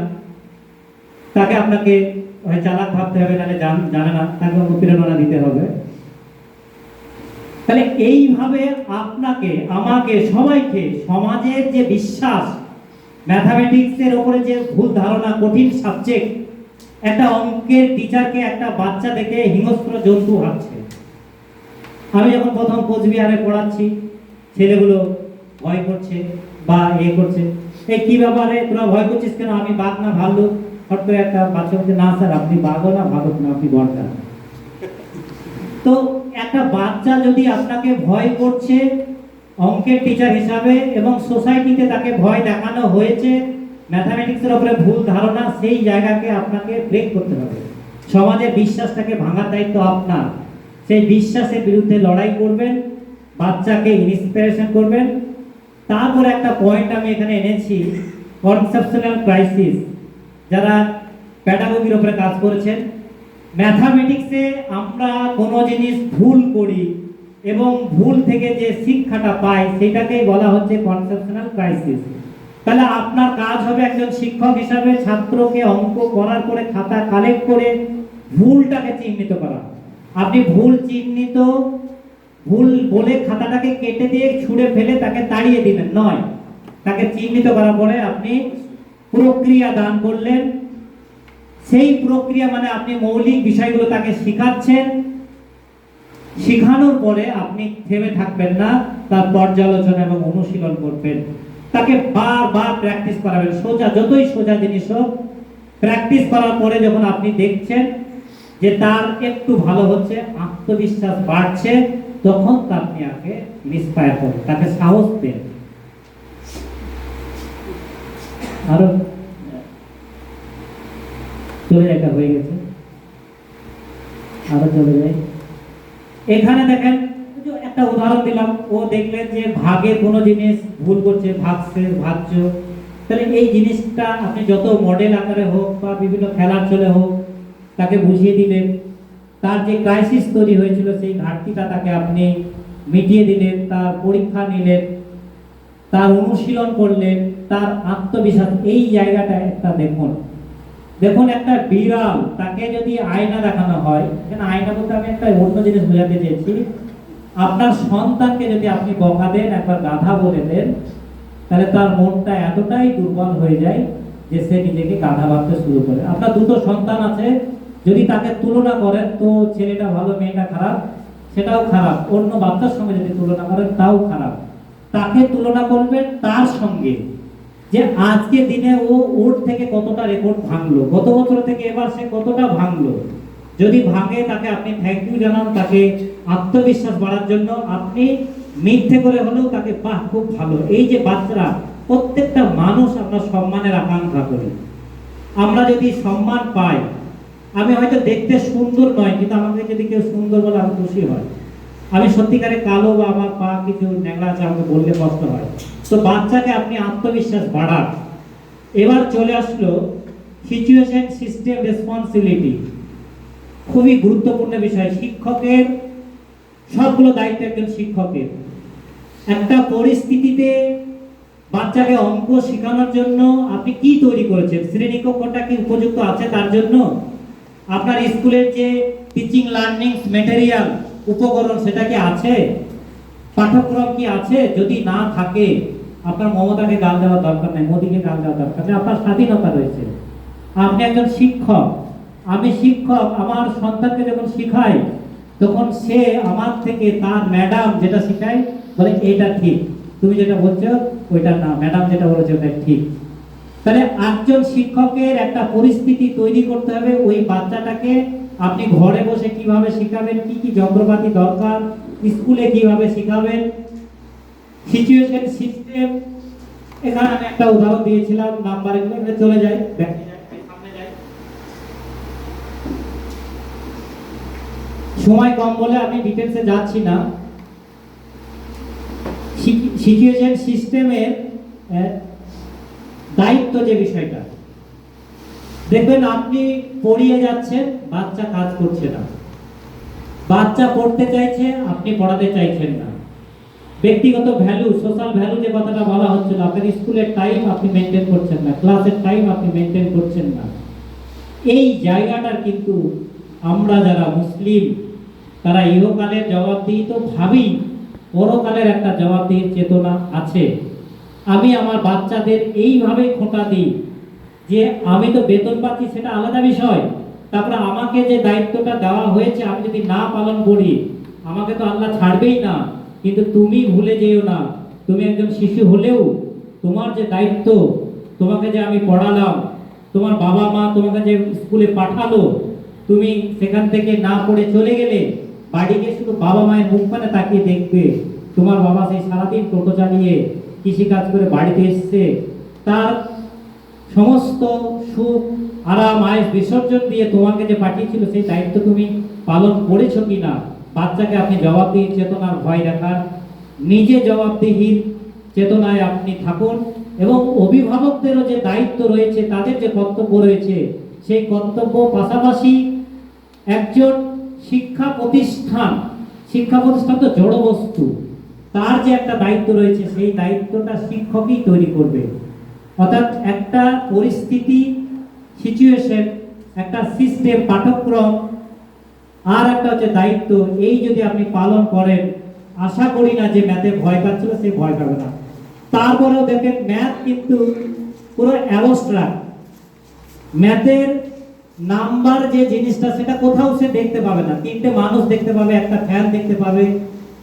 তাকে আপনাকে চালাক ভাবতে হবে, নাহলে জানে না, তাকে অনুপ্রেরণা দিতে হবে। তাহলে এইভাবে আপনাকে, আমাকে, সবাইকে, সমাজের যে বিশ্বাস, ম্যাথামেটিক্সের উপরে যে ভুল ধারণা, কঠিন সাবজেক্ট, একটা অঙ্কের টিচারকে একটা বাচ্চা দেখে হিংস্র জন্তু ভাবছে। আমি যখন প্রথম কোচবিহারে পড়াচ্ছি, ছেলেগুলো ভয় করছে বা করছে, এই কি ব্যাপারে তোরা ভয় করছিস কেন? আমি বাঘ না ভাল্লুক? হট করে একটা বাচ্চা বলছে না স্যার আপনি বাঘও না ভাল্লুক না, আপনি বড়টা। তো একটা বাচ্চা যদি আপনাকে ভয় করছে অঙ্কের টিচার হিসাবে, এবং সোসাইটিতে তাকে ভয় দেখানো হয়েছে, ম্যাথামেটিক্সের উপরে ভুল ধারণা, সেই জায়গাকে আপনাকে ব্রেক করতে হবে। সমাজের বিশ্বাসটাকে ভাঙার দায়িত্ব আপনার। সেই বিশ্বাসের বিরুদ্ধে লড়াই করবেন, বাচ্চাকে ইন্সপিরেশন করবেন। তারপর একটা পয়েন্ট আমি এখানে এনেছি, কনসেপচুয়াল ক্রাইসিস। যারা প্যাডাগোগির উপরে কাজ করেছেন, ম্যাথামেটিক্সে আমরা কোনো জিনিস ভুল করি এবং ভুল থেকে যে শিক্ষাটা পাই সেটাকেই বলা হচ্ছে কনসেপচুয়াল ক্রাইসিস। তাহলে আপনার কাজ হবে একজন শিক্ষক হিসাবে ছাত্রকে অঙ্ক করার পরে খাতা কালেক্ট করে ভুলটাকে চিহ্নিত করা। আপনি ভুল চিহ্নিত, ভুল বলে খাতাটাকে কেটে দিয়ে ছুঁড়ে ফেলে তাকে তাড়িয়ে দিলেন নয়, তাকে চিহ্নিত করার পরে আপনি প্রক্রিয়া দান করলেন। সেই প্রক্রিয়া মানে আপনি মৌলিক বিষয়গুলো তাকে শেখাচ্ছেন। শেখানোর পরে আপনি থেমে থাকবেন না, তার পর্যালোচনা এবং অনুশীলন করবেন। তাকে বারবার প্র্যাকটিস করাবেন। সোজা, যতই সোজা জিনিস হোক, প্র্যাকটিস করার পরে যখন আপনি দেখছেন যে তার একটু ভালো হচ্ছে, আত্মবিশ্বাস বাড়ছে, তখন আপনি তাকে ইন্সপায়ার করেন, তাকে সাহস দেন। আরো চলে একটা হয়ে গেছে, আরো চলে যায়। এখানে দেখেন যে একটা উদাহরণ দিলাম, ও দেখলেন যে ভাগে কোনো জিনিস ভুল করছে, ভাগছে ভাজ্য, তাহলে এই জিনিসটা আপনি যত মডেল আকারে হোক বা বিভিন্ন খেলার চলে হোক তাকে বুঝিয়ে দিলেন। তার যে ক্রাইসিস তৈরি হয়েছিল সেই ঘাটতিটা তাকে আপনি মিটিয়ে দিলেন, তার পরীক্ষা নিলেন, তার অনুশীলন করলেন, তার আত্মবিশ্বাস। এই জায়গাটা একটা দেখুন, দেখুন একটা বিড়াল, তাকে যদি আয়না দেখানো হয়, এখানে আয়না বলতে আমি একটা অন্য জিনিস বোঝাতে চেয়েছি, আপনার সন্তানকে যদি আপনি বকা দেন, একবার গাধা বলে দেন, তাহলে তার মনটা এতটাই দুর্বল হয়ে যায় যে সে নিজেকে গাধা ভাবতে শুরু করে। আপনার দুটো সন্তান আছে, যদি তাকে তুলনা করেন তো ছেলেটা ভালো মেয়েটা খারাপ, সেটাও খারাপ। অন্য বাচ্চার সঙ্গে যদি তুলনা করেন তাও খারাপ। তাকে তুলনা করবেন তার সঙ্গে, যে আজকে দিনে ও ওর থেকে কতটা রেকর্ড ভাঙলো, গত বছর থেকে এবার সে কতটা ভাঙলো। যদি ভাঙে তাকে আপনি থ্যাংক ইউ জানান, তাকে আত্মবিশ্বাস বাড়ার জন্য আপনি মিথ্যে করে হলেও তাকে বাহ খুব ভালো। এই যে বাচ্চারা, প্রত্যেকটা মানুষ আমরা সম্মানের আকাঙ্ক্ষা করি। আমরা যদি সম্মান পাই, আমি হয়তো দেখতে সুন্দর নয়, কিন্তু আমাকে যদি কেউ সুন্দর বলে আমি খুশি হয়। আমি সত্যিকারে কালো বা আমার পা কিছু ন্যাংরা আছে আমাকে বললে কষ্ট হয়। তো বাচ্চাকে আপনি আত্মবিশ্বাস বাড়ান। এবার চলে আসলো সিচুয়েশন সিস্টেম রেসপন্সিবিলিটি, খুবই গুরুত্বপূর্ণ বিষয়। শিক্ষকের সবগুলো দায়িত্ব একজন শিক্ষকের। একটা পরিস্থিতিতে বাচ্চাকে অঙ্ক শেখানোর জন্য আপনি কি তৈরি করেছেন? শ্রেণীকক্ষটা কি উপযুক্ত আছে তার জন্য? আপনার স্কুলের যে টিচিং লার্নিং ম্যাটেরিয়াল উপকরণ সেটা কি আছে? পাঠ্যক্রম কি আছে? যদি না থাকে আপনার মমতাকে গাল দেওয়ার দরকার নেই, মোদীকে গাল দেওয়ার দরকার নেই। আপনার স্বাধীনতা রয়েছে, আপনি একজন শিক্ষক। আমি শিক্ষক, আমার সন্তানকে যখন শিখাই তখন সে আমার থেকে তার ম্যাডাম যেটা শিখায় বলে এটা ঠিক, তুমি যেটা বলছো ওইটা না, ম্যাডাম যেটা বলেছে ওটা ঠিক। তাহলে একজন শিক্ষকের একটা পরিস্থিতি তৈরি করতে হবে, ওই বাচ্চাটাকে আপনি ঘরে বসে কিভাবে শিখাবেন, কি কি যন্ত্রপাতি দরকার, স্কুলে কিভাবে শিখাবেন, সিচুয়েশন সিস্টেম। এখানে আমি একটা উদাহরণ দিয়েছিলাম, নাম্বার এগুলো চলে যায়, সামনে যায়। সময় কম বলে আমি ডিটেলসে যাচ্ছি না। সিচুয়েশন সিস্টেমের দায়িত্ব যে বিষয়টা, দেখবেন আপনি পড়িয়ে যাচ্ছেন, বাচ্চা কাজ করছে না, বাচ্চা পড়তে চাইছে, আপনি পড়াতে চাইছেন না। ব্যক্তিগত ভ্যালু, সোশ্যাল ভ্যালু যে কথাটা বলা হচ্ছিল, আপনার স্কুলের টাইম আপনি মেনটেন করছেন না, ক্লাসের টাইম আপনি মেনটেন করছেন না। এই জায়গাটার কিন্তু আমরা যারা মুসলিম তারা ইহকালের জবাবদিহি তো ভাবি, পরকালের একটা জবাবদিহির চেতনা আছে। আমি আমার বাচ্চাদের এইভাবে খোঁটা দিই যে আমি তো বেতন পাচ্ছি সেটা আলাদা বিষয়, তারপরে আমাকে যে দায়িত্বটা দেওয়া হয়েছে আমি যদি না পালন করি আমাকে তো আল্লাহ ছাড়বেই না। কিন্তু তুমি ভুলে যেও না, তুমি একজন শিশু হলেও তোমার যে দায়িত্ব, তোমাকে যে আমি পড়ালাম, তোমার বাবা মা তোমাকে যে স্কুলে পাঠালো, তুমি সেখান থেকে না পড়ে চলে গেলে বাড়ি গিয়ে শুধু বাবা মায়ের মুখ পানে তাকিয়ে দেখবে তোমার বাবা সেই সারাদিন টোটো চালিয়ে কৃষিকাজ করে বাড়িতে এসছে, তার সমস্ত সুখ আরাম আয়েস বিসর্জন দিয়ে তোমাকে যে পাঠিয়েছিল সেই দায়িত্ব তুমি পালন করেছো কিনা। বাচ্চাকে আপনি জবাবদিহির চেতনার ভয় দেখান, নিজে জবাবদিহির চেতনায় আপনি থাকুন, এবং অভিভাবকদেরও যে দায়িত্ব রয়েছে, তাদের যে কর্তব্য রয়েছে, সেই কর্তব্য পাশাপাশি একজন শিক্ষা প্রতিষ্ঠান তো জড় বস্তু, তার যে একটা দায়িত্ব রয়েছে সেই দায়িত্বটা শিক্ষকই তৈরি করবে। অর্থাৎ একটা পরিস্থিতি, সিচুয়েশন, একটা সিস্টেম, পাঠ্যক্রম, আর একটা হচ্ছে দায়িত্ব, এই যদি আপনি পালন করেন, আশা করি না যে ম্যাথে ভয় পাচ্ছিল সে ভয় পাবে না। তারপরেও দেখেন ম্যাথ কিন্তু পুরো অ্যাবস্ট্রাক্ট, ম্যাথের নাম্বার যে জিনিসটা সেটা কোথাও সে দেখতে পাবে না। তিনটে মানুষ দেখতে পাবে, একটা ফ্যান দেখতে পাবে,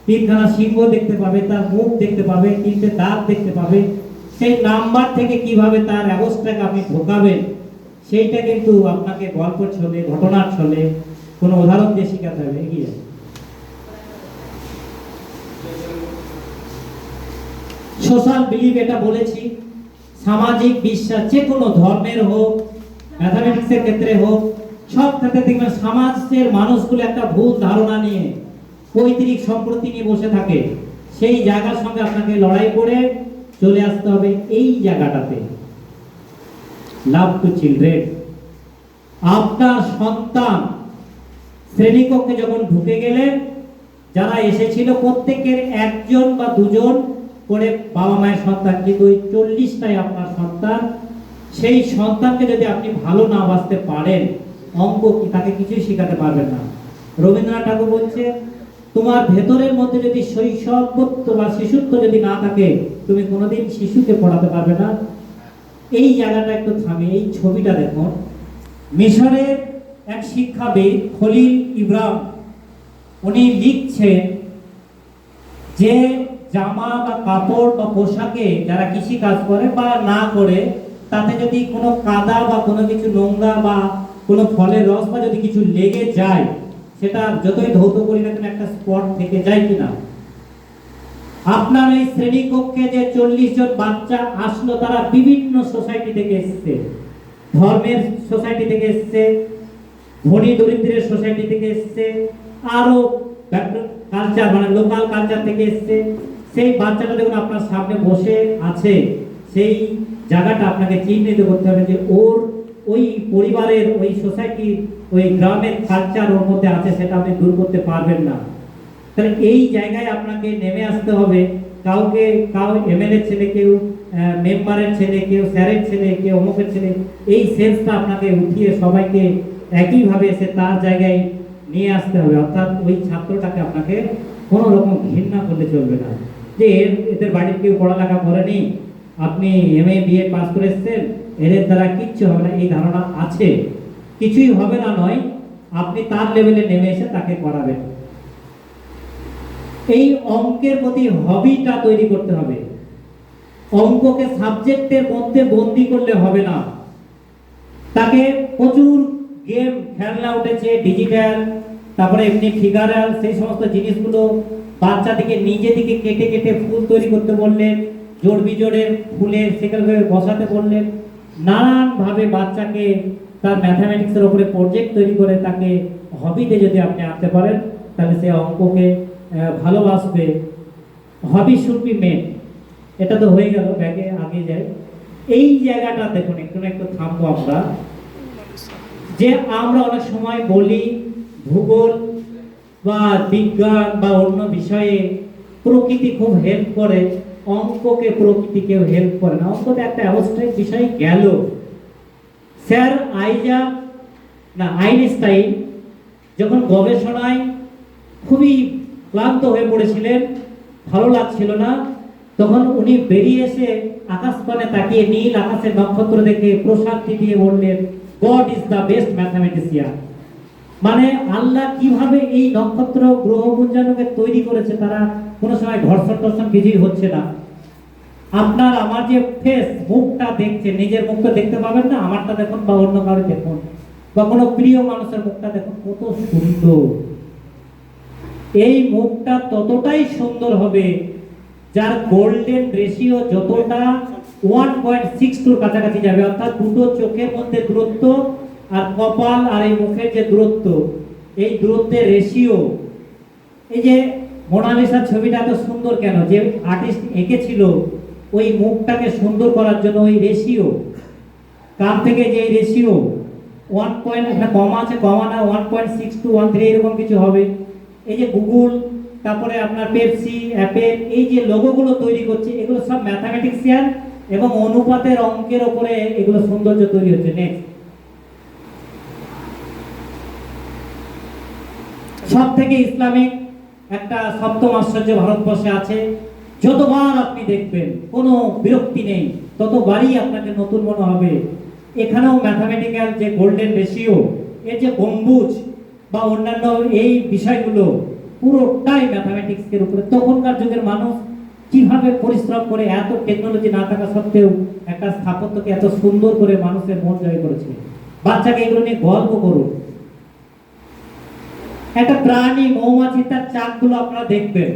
তিনখানা সিংহ দেখতে পাবে, তার মুখ দেখতে পাবে, তিনটে দাঁত দেখতে পাবে। সেই নাম্বার থেকে কিভাবে তার অ্যাবস্ট্রাক্ট আপনি ঢোকাবেন সেইটা কিন্তু আপনাকে গল্প ছলে, ঘটনার ছলে, কোনো উদাহরণ দিয়ে শেখাতে হবে। এগিয়ে সোশ্যাল বিলিভ, এটা বলেছি, সামাজিক বিশ্বাস, যে কোনো ধর্মের হোক, ম্যাথামেটিক্সের ক্ষেত্রে হোক, সব ক্ষেত্রে দেখবেন সমাজের মানুষগুলো একটা ভুল ধারণা নিয়ে পৈতৃক সম্পত্তি নিয়ে বসে থাকে। সেই জায়গার সঙ্গে আপনাকে লড়াই করে চলে আসতে হবে এই জায়গাটাতে। Love to children. আপনার সন্তান শ্রেণীকক্ষে যখন ঢুকে গেলেন, যারা এসেছিল প্রত্যেকের একজন বা দুজন করে বাবা মায়ের সন্তান, কিন্তু ওই 40টাই আপনার সন্তান। সেই সন্তানকে যদি আপনি ভালো না বাঁচতে পারেন, অঙ্ক কি তাকে কিছুই শেখাতে পারবেন না। রবীন্দ্রনাথ ঠাকুর বলছে, তোমার ভেতরের মধ্যে যদি শৈশবত্ব বা শিশুত্ব যদি না থাকে, তুমি কোনোদিন শিশুকে পড়াতে পারবে না। এই জায়গাটা একটু থামে, এই ছবিটা দেখুন। মিশরের এক শিক্ষাবিদ খলিল ইব্রাহিম, উনি লিখছেন যে জামা বা কাপড় বা পোশাকে যারা কৃষি কাজ করে বা না করে, তাতে যদি কোনো কাদা বা কোনো কিছু নোংরা বা কোনো ফলের রস বা যদি কিছু লেগে যায়, সেটা যতই ধৌত করি না কেন একটা স্পট থেকে যায় কিনা। আপনার এই শ্রেণীকক্ষে যে 40 জন বাচ্চা আসলো, তারা বিভিন্ন সোসাইটি থেকে এসেছে, ধর্মের সোসাইটি থেকে এসেছে, ধনী দরিদ্রের সোসাইটি থেকে এসেছে, আরো কালচার মানে লোকাল কালচার থেকে এসেছে। সেই বাচ্চাটা যখন আপনার সামনে বসে আছে, সেই জায়গাটা আপনাকে চিহ্নিত করতে হবে যে ওর ওই পরিবারের, ওই সোসাইটির, ওই গ্রামের কালচার ওর মধ্যে আছে, সেটা আপনি দূর করতে পারবেন না। তাহলে এই জায়গায় আপনাকে নেমে আসতে হবে। কাউকে এমএলএ ছেলে, কেউ মেম্বারের ছেলে, কেউ স্যারের ছেলে, কেউ অমুকের ছেলে, এই সেন্সটা আপনাকে উঠিয়ে সবাইকে একইভাবে এসে তার জায়গায় নিয়ে আসতে হবে। অর্থাৎ ওই ছাত্রটাকে আপনাকে কোনো রকম ঘৃণা করলে চলবে না, যে এদের বাড়ির কেউ পড়ালেখা করেনি, আপনি এমএ বিএ পাস করে এসেছেন, এদের দ্বারা কিচ্ছু হবে না, এই ধারণা আছে। কিছুই হবে না নয়, আপনি তার লেভেলে নেমে এসে তাকে করাবেন। এই অঙ্কের প্রতি হবিটা তৈরি করতে হবে। অঙ্ককে সাবজেক্টের মধ্যে বন্দি করলে হবে না। তাকে প্রচুর গেম, খেলনা উঠেছে ডিজিটাল, তারপরে এমনি ফিগারাল, সেই সমস্ত জিনিসগুলো বাচ্চাদেরকে নিজে থেকে কেটে কেটে ফুল তৈরি করতে বললেন, জোড় বিজোড়ের ফুলের সেগুলো বসাতে বললেন। নানানভাবে বাচ্চাকে তার ম্যাথামেটিক্সের উপরে প্রজেক্ট তৈরি করে তাকে হবিতে যদি আপনি আনতে পারেন, তাহলে সে অঙ্ককে ভালোবাসবে। হবি শুড বি মেড। এটা তো হয়ে গেল, ব্যাগে আগে যাই। এই জায়গাটা দেখুন, একটু থামবো আমরা। যে আমরা অনেক সময় বলি ভূগোল বা বিজ্ঞান বা অন্য বিষয়ে প্রকৃতি খুব হেল্প করে, অঙ্ককে প্রকৃতি কেউ হেল্প করে না। অঙ্কতে একটা অ্যাবস্ট্রাক্ট বিষয় গেল। স্যার আইনস্টাইন যখন গবেষণায় খুবই ক্লান্ত হয়ে পড়েছিলেন, ভালো লাগছিল না, তখন উনি বেরিয়ে এসে আকাশপানে তাকিয়ে নীল আকাশের নক্ষত্র দেখে প্রশান্তি দিয়ে বললেন, god is the best mathematician. মানে আল্লাহ কিভাবে এই নক্ষত্র গ্রহপুঞ্জানুকে তৈরি করেছে, তারা কোনো সময় ঘর্ষণ টর্ষণ কিছুই হচ্ছে না। আপনার আমার যে ফেস, মুখটা দেখছে, নিজের মুখটা দেখতে পাবেন না, আমারটা দেখুন বা অন্য কারো দেখুন, বা কোনো প্রিয় মানুষের মুখটা দেখুন, কত সুন্দর। এই মুখটা ততটাই সুন্দর হবে যার গোল্ডেন রেশিও যতটা 1.62 কাছাকাছি যাবে। অর্থাৎ দুটো চোখের মধ্যে দূরত্ব আর কপাল আর এই মুখের যে দূরত্ব, এই দূরত্বের রেশিও। এই যে মোনালিসার ছবিটা এত সুন্দর কেন, যে আর্টিস্ট এঁকেছিল ওই মুখটাকে সুন্দর করার জন্য ওই রেশিও, কান থেকে যে রেশিও 1 পয়েন্ট, একটা কমা আছে, কমা না 1.6213 এরকম কিছু হবে। এই যে গুগল, তারপরে আপনার পেপসি, অ্যাপেল, এই যে লোগোগুলো তৈরি করছে, এগুলো সব ম্যাথামেটিক্সিয়ান এবং অনুপাতের অঙ্কের উপরে এগুলো সৌন্দর্য তৈরি হচ্ছে। নেক্সট, সব থেকে ইসলামিক একটা সপ্তম আশ্চর্য ভারতবর্ষে আছে। যতবার আপনি দেখবেন কোনো বিরক্তি নেই, ততবারই আপনাকে নতুন মনে হবে। এখানেও ম্যাথামেটিক্যাল যে গোল্ডেন রেশিও, এর যে গম্বুজ বা অন্যান্য এই বিষয়গুলো পুরোটাই ম্যাথামেটিক্সের উপরে। তখনকার যুগের মানুষ কিভাবে পরিশ্রম করে, এত টেকনোলজি না থাকা সত্ত্বেও একটা স্থাপত্যকে এত সুন্দর করে মানুষের মন জয় করেছে। বাচ্চাকে এগুলো নিয়ে গল্প করুন। একটা প্রাণী মৌমাছি, তার চাকগুলো আপনারা দেখবেন,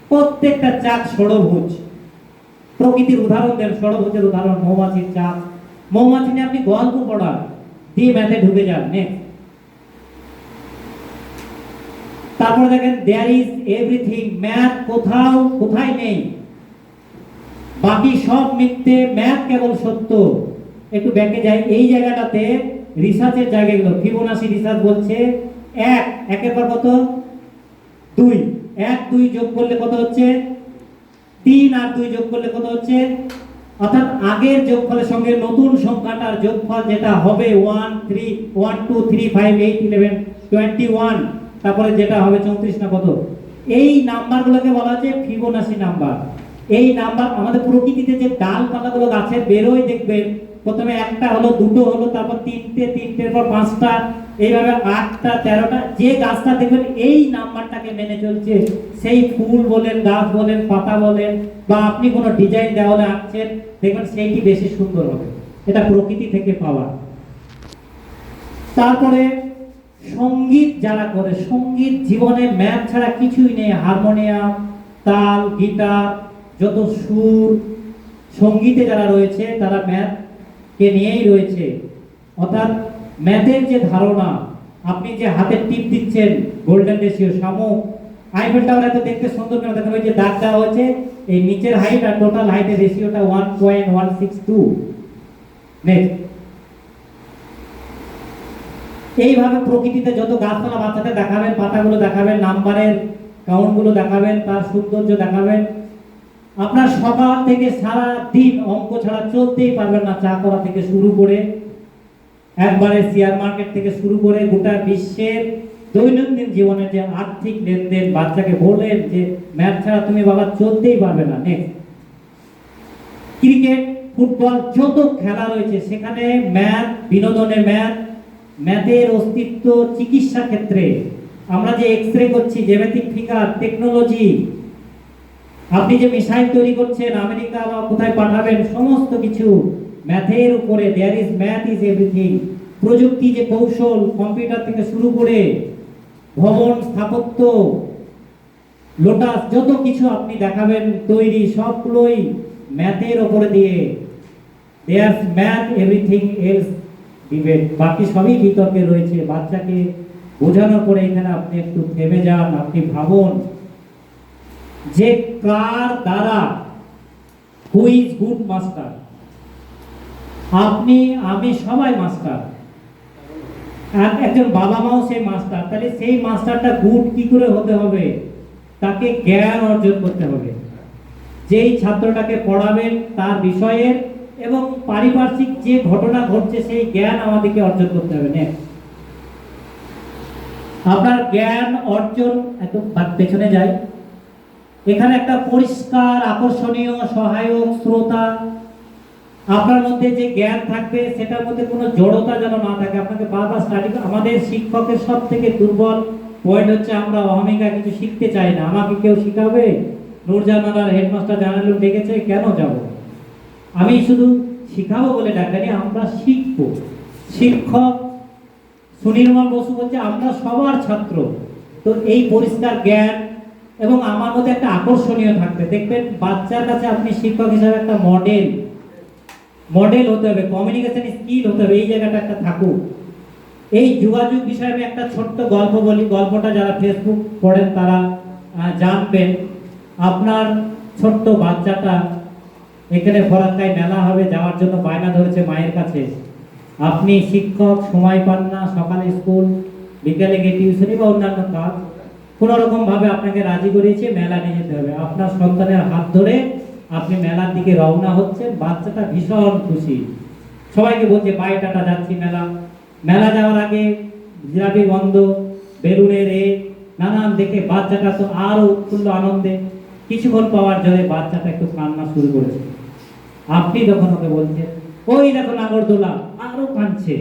প্রত্যেকটা চাক ষড়ভুজ। প্রকৃতির উদাহরণ দেন, ষড়ভুজের উদাহরণ, মৌমাছির চাপ। মৌমাছি নিয়ে আপনি গল্প পড়ান, দিয়ে ম্যাথে ঢুকে যান। নেক্সট। তারপরে দেখেন দেয়ার ইজ এভরিথিং, ম্যাথ কোথায় নেই, বাকি সব মিথ্যে, ম্যাথ কেবল সত্য। একটু ব্যাকে যাই, এই জায়গাটাতে রিসার্চের জায়গাগুলো, ফিবোনাসি রিসার্চ বলছে একের পর কত 2, 1 2 যোগ করলে কত হচ্ছে 3, আর 2 যোগ করলে কত হচ্ছে, অর্থাৎ আগের যোগফলের সঙ্গে নতুন সংখ্যাটার যোগফল যেটা হবে 1 2 3 5 8 11 21, তারপরে যেটা হবে 34 না কত, এই নাম্বারগুলোকে বলা হচ্ছে ফিবোনাসি নাম্বার। এই নাম্বার আমাদের প্রকৃতিতে যে ডালপালাগুলো গাছের বেরোয় দেখবেন, প্রথমে একটা হলো, দুটো হলো, তারপর তিনটের পর 5টা, এইভাবে 8টা 13টা, যে গাছটা দেখবেন এই নাম্বারটাকে মেনে চলছে, সেই ফুল বলেন, গাছ বলেন, পাতা বলেন, বা আপনি কোনো ডিজাইন দেওয়ালে আঁকছেন, দেখবেন সেইটি বেশি সুন্দর হবে। এটা প্রকৃতি থেকে পাওয়া। তারপরে সঙ্গীত যারা করে, সঙ্গীত জীবনে ম্যাথ ছাড়া কিছুই নেই। হারমোনিয়াম, তাল, গিটার, যত সুর, সঙ্গীতে যারা রয়েছে তারা ম্যাথ কে নিয়েই রয়েছে। অর্থাৎ ম্যাথের যে ধারণা, আপনি যে হাতে টিপ দিচ্ছেন, গোল্ডেন রেশিও, শামুক, আইফেল টাওয়ার এত দেখতে সুন্দর কেন, দেখেন ওই যে দাগ দেওয়া হয়েছে, এই নিচের হাইট আর টোটাল হাইটের রেশিওটা 1.162। নেক্সট। এইভাবে প্রকৃতিতে যত গাছপালা বাচ্চাদের দেখাবেন, পাতাগুলো দেখাবেন, নাম্বারের কাউন্টগুলো দেখাবেন, তার সৌন্দর্য দেখাবেন, আপনার সকাল থেকে সারা দিন অঙ্ক ছাড়া চলতেই পারবেন না। চা করা থেকে শুরু করে, একবারে শেয়ার মার্কেট থেকে শুরু করে, গোটা বিশ্বের দৈনন্দিন জীবনের যে আর্থিক লেনদেন, বাচ্চাকে বলেন যে ম্যাথ ছাড়া তুমি বাবা চলতেই পারবে না। নেক্সট। ক্রিকেট, ফুটবল, যত খেলা রয়েছে সেখানে ম্যাথ, বিনোদনে ম্যাথ, ম্যাথের অস্তিত্ব চিকিৎসা ক্ষেত্রে। আমরা যে এক্স-রে করছি, জ্যামিতিক ফিগার, টেকনোলজি, আপনি যে মিসাইল তৈরি করছেন, আমেরিকা বা কোথায় পাঠাবেন, সমস্ত কিছু ম্যাথের উপরে। There is math is everything. প্রযুক্তি যে কৌশল, কম্পিউটার থেকে শুরু করে ভবন, স্থাপত্য, লোটাস, যত কিছু আপনি দেখাবেন তৈরি, সবগুলোই ম্যাথের উপরে দিয়ে। দেয়ার ম্যাথ, এভরিথিং এলস ডিবেট, বাকি সবই বিতর্কে রয়েছে। বাচ্চাকে বোঝানোর পরে এখানে আপনি একটু থেমে যান, আপনি ভাবুন যে কার দ্বারা, হু ইজ গুড মাস্টার। আপনি, আমি, সবাই মাস্টার। আর একজন বাবা মাও সেই মাস্টার। তাহলে সেই মাস্টারটা গুড কি করে হতে হবে? তাকে জ্ঞান অর্জন করতে হবে। যেই ছাত্রটাকে পড়াবেন তার বিষয়ের এবং পারিপার্শ্বিক যে ঘটনা ঘটছে সেই জ্ঞান আমাদেরকে অর্জন করতে হবে। নেক্সট। আপনার জ্ঞান অর্জন, একটু পেছনে যাই, এখানে একটা পরিষ্কার, আকর্ষণীয়, সহায়ক, শ্রোতা, আপনার মধ্যে যে জ্ঞান থাকবে সেটার মধ্যে কোনো জড়তা যেন না থাকে। আপনাকে বারবার স্টাডি, আমাদের শিক্ষকের সব থেকে দুর্বল পয়েন্ট হচ্ছে আমরা অহমিকা কিছু শিখতে চাই না। আমাকে কেউ শিখাবে, নূরজাহান হেডমাস্টার জানালুম ডেকেছে, কেন যাব? আমি শুধু শিখাবো বলে ডাকানি, আমরা শিখবো। শিক্ষক সুনির্মল বসু বলছে আমরা সবার ছাত্র। তো এই পরিষ্কার জ্ঞান এবং আমার মধ্যে একটা আকর্ষণীয় থাকবে। দেখবেন বাচ্চার কাছে আপনি শিক্ষক হিসাবে একটা মডেল হতে হবে, কমিউনিকেশন স্কিল হতে হবে, এই জায়গাটা একটা থাকুক। এই যোগাযোগ বিষয়ে আমি একটা ছোট্ট গল্প বলি, গল্পটা যারা ফেসবুক পড়েন তারা জানবেন। আপনার ছোট্ট বাচ্চাটা এখানে ফরাক্কায় মেলা হবে, যাওয়ার জন্য বায়না ধরেছে মায়ের কাছে। আপনি শিক্ষক, সময় পান না, সকালে স্কুল, বিকেলে গিয়ে টিউশনি বা অন্যান্য কাজ, কোনো রকম ভাবে আপনাকে রাজি করিয়েছে মেলা নিয়ে যেতে হবে। আপনার সন্তানের হাত ধরে আপনি মেলার দিকে রওনা হচ্ছেন, বাচ্চাটা ভীষণ খুশি, সবাইকে বলছে বাই টাটা, যাচ্ছি মেলা যাওয়ার আগে জিলাপি গন্ধ, বেলুনের নানান দেখে বাচ্চাটা তো আরো উৎফুল্ল আনন্দে। কিছুক্ষণ পাওয়ার জন্য বাচ্চাটা একটু কান্না শুরু করেছে। আপনি তখন ওকে বলছেন ওই দেখো নাগরদোলা, আরো কাঁদছে।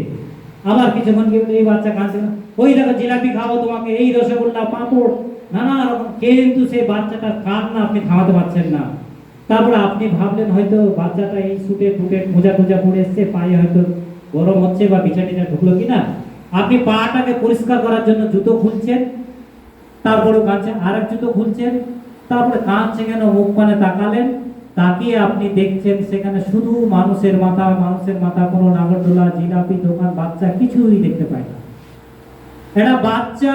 আবার কিছুক্ষণ কি এই বাচ্চা কাঁদছে না, ওই দেখো জিলাপি খাবো তোমাকে, এই রসগোল্লা, পাঁপড়, নানা রকম। কিন্তু সেই বাচ্চাটা কান্না আপনি থামাতে পারছেন না। তারপরে আপনি ভাবলেন হয়তো বাচ্চাটা এই সুটে ফুটে মোজা টোজা পরে এসছে, পায়ে হয়তো গরম হচ্ছে বা বিছা টিচা ঢুকলো কিনা। আপনি পাটাকে পরিষ্কার করার জন্য জুতো খুলছেন, তারপরে কাঁদছে, আর এক জুতো খুলছেন, তারপরে কাঁদছে কেন মুখ পানে তাকালেন, তাকিয়ে আপনি দেখছেন সেখানে শুধু মানুষের মাথা, কোনো নাগরদোলা, জিলাপি দোকান, বাচ্চা কিছুই দেখতে পায় না। একটা বাচ্চা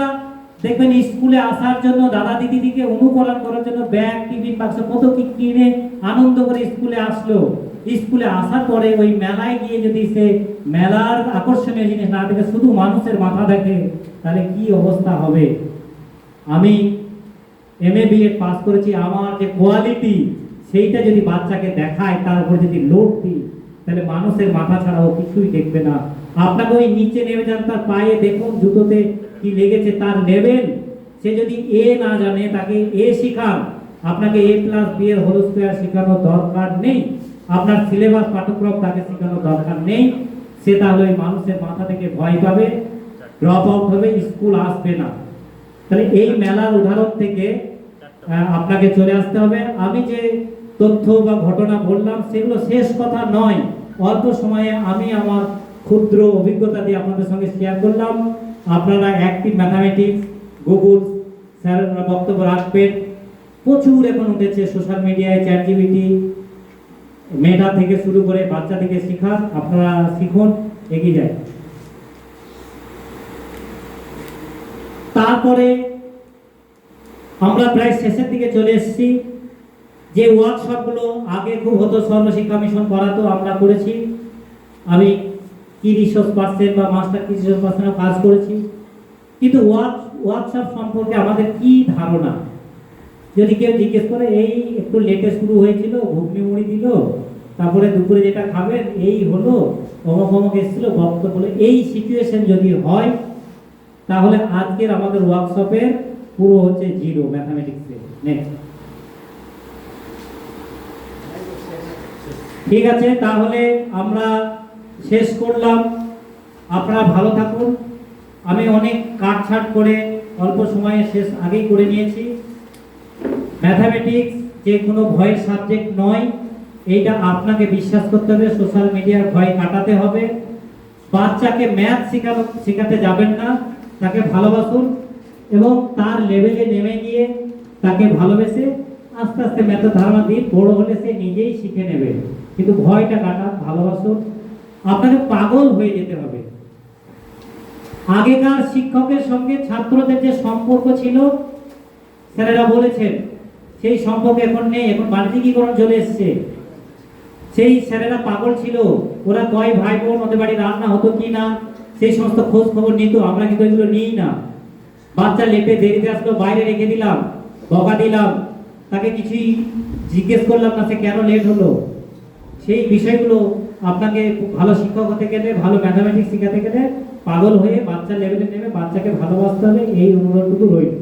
দেখবেন স্কুলে আসার জন্য দাদা দিদিকে অনুকরণ করার জন্য ব্যাগ, টিফিন বাক্স কত কি কিনে আনন্দ করে স্কুলে আসলো। স্কুলে আসার পরে ওই মেলায় গিয়ে যদি সে মেলার আকর্ষণীয় জিনিস না দেখে শুধু মানুষের মাথা দেখে, তাহলে কি অবস্থা হবে? আমি MA BEd পাস করেছি, আমার যে কোয়ালিটি সেইটা যদি বাচ্চাকে দেখায়, তার উপর যদি লোড দিই, তাহলে মানুষের মাথা ছাড়া ও কিছুই দেখবে না। আপনাকে ওই নিচে নেমে যান, তার পায়ে দেখুন জুতোতে কি লেগেছে, তার লেভেল। সে যদি A না জানে, তাকে A শিখান। আপনাকে A+B এর হোল স্কয়ার শেখানোর দরকার নেই, আপনার সিলেবাস পাঠ্যক্রম তাকে শেখানোর দরকার নেই। সে তাহলে ওই মানুষের মাথা থেকে ভয় পাবে, ড্রপ আউট হবে, স্কুল আসবে না। তাহলে এই মেলার উদাহরণ থেকে আপনাকে চলে আসতে হবে। আমি যে তথ্য বা ঘটনা বললাম সেগুলো শেষ কথা নয়, অল্প সময়ে আমি আমার ক্ষুদ্র অভিজ্ঞতা দিয়ে আপনাদের সঙ্গে শেয়ার করলাম। আপনারা অ্যাক্টিভ ম্যাথামেটিক্স, গুগল স্যারেরা বক্তব্য রাখবেন, প্রচুর এখন উঠেছে সোশ্যাল মিডিয়ায়, ChatGPT, মেধা থেকে শুরু করে বাচ্চা থেকে শেখান, আপনারা শিখুন, এগিয়ে যায়। তারপরে আমরা প্রায় শেষের দিকে চলে এসেছি। যে ওয়ার্কশপগুলো আগে খুব হতো, সর্বশিক্ষা মিশন করাতো, আমরা করেছি। আমি কি রিসোর্স পার্সন বা মাস্টার কি রিসোর্স পার্সনও কাজ করেছি। কিন্তু ওয়ার্কশপ সম্পর্কে আমাদের কি ধারণা, যদি কেউ জিজ্ঞেস করে, এই একটু লেটে শুরু হয়েছিল, ঘুগনি মুড়ি দিল, তারপরে দুপুরে যেটা খাবেন এই হলো, অমুক এসেছিল বক্তব্য বলে, এই সিচুয়েশন যদি হয়, তাহলে আজকের আমাদের ওয়ার্কশপের পুরো হচ্ছে জিরো ম্যাথামেটিক্সে। নেক্সট। ঠিক আছে, তাহলে আমরা শেষ করলাম। আপনারা ভালো থাকুন। আমি অনেক কাটছাট করে অল্প সময়ে শেষ আগেই করে নিয়েছি। ম্যাথামেটিক্স যে কোনো ভয়ের সাবজেক্ট নয়, এইটা আপনাকে বিশ্বাস করতে হবে, সোশ্যাল মিডিয়ার ভয় কাটাতে হবে। বাচ্চাকে ম্যাথ শেখাতে যাবেন না, তাকে ভালোবাসুন এবং তার লেভেলে নেমে গিয়ে তাকে ভালোবেসে আস্তে আস্তে ম্যাথের ধারণা দিন। বড় হলে সে নিজেই শিখে নেবে, কিন্তু ভয়টা কাটান, ভালোবাসুন। আপনাকে পাগল হয়ে যেতে হবে। আগেকার শিক্ষকের সঙ্গে ছাত্রদের যে সম্পর্ক ছিল, স্যারেরা বলেছেন, সেই সম্পর্ক এখন নেই। এখন বাণিজ্যিকীকরণ চলে এসছে। সেই স্যারেরা পাগল ছিল, ওরা কয় ভাই বোন, ওদের বাড়ি রান্না হতো কি না, সেই সমস্ত খোঁজ খবর নিত। আমরা কিন্তু এগুলো নিই না। বাচ্চা লেটে দেরিতে আসলো, বাইরে রেখে দিলাম, বকা দিলাম, তাকে কিছুই জিজ্ঞেস করলাম না সে কেন লেট হলো। সেই বিষয়গুলো আপনাকে ভালো শিক্ষক হতে গেলে, ভালো ম্যাথামেটিক্স শেখাতে গেলে পাগল হয়ে বাচ্চার লেভেলে নেমে বাচ্চাকে ভালোবাসতে হবে, এই অনুরোধটুকু রইল।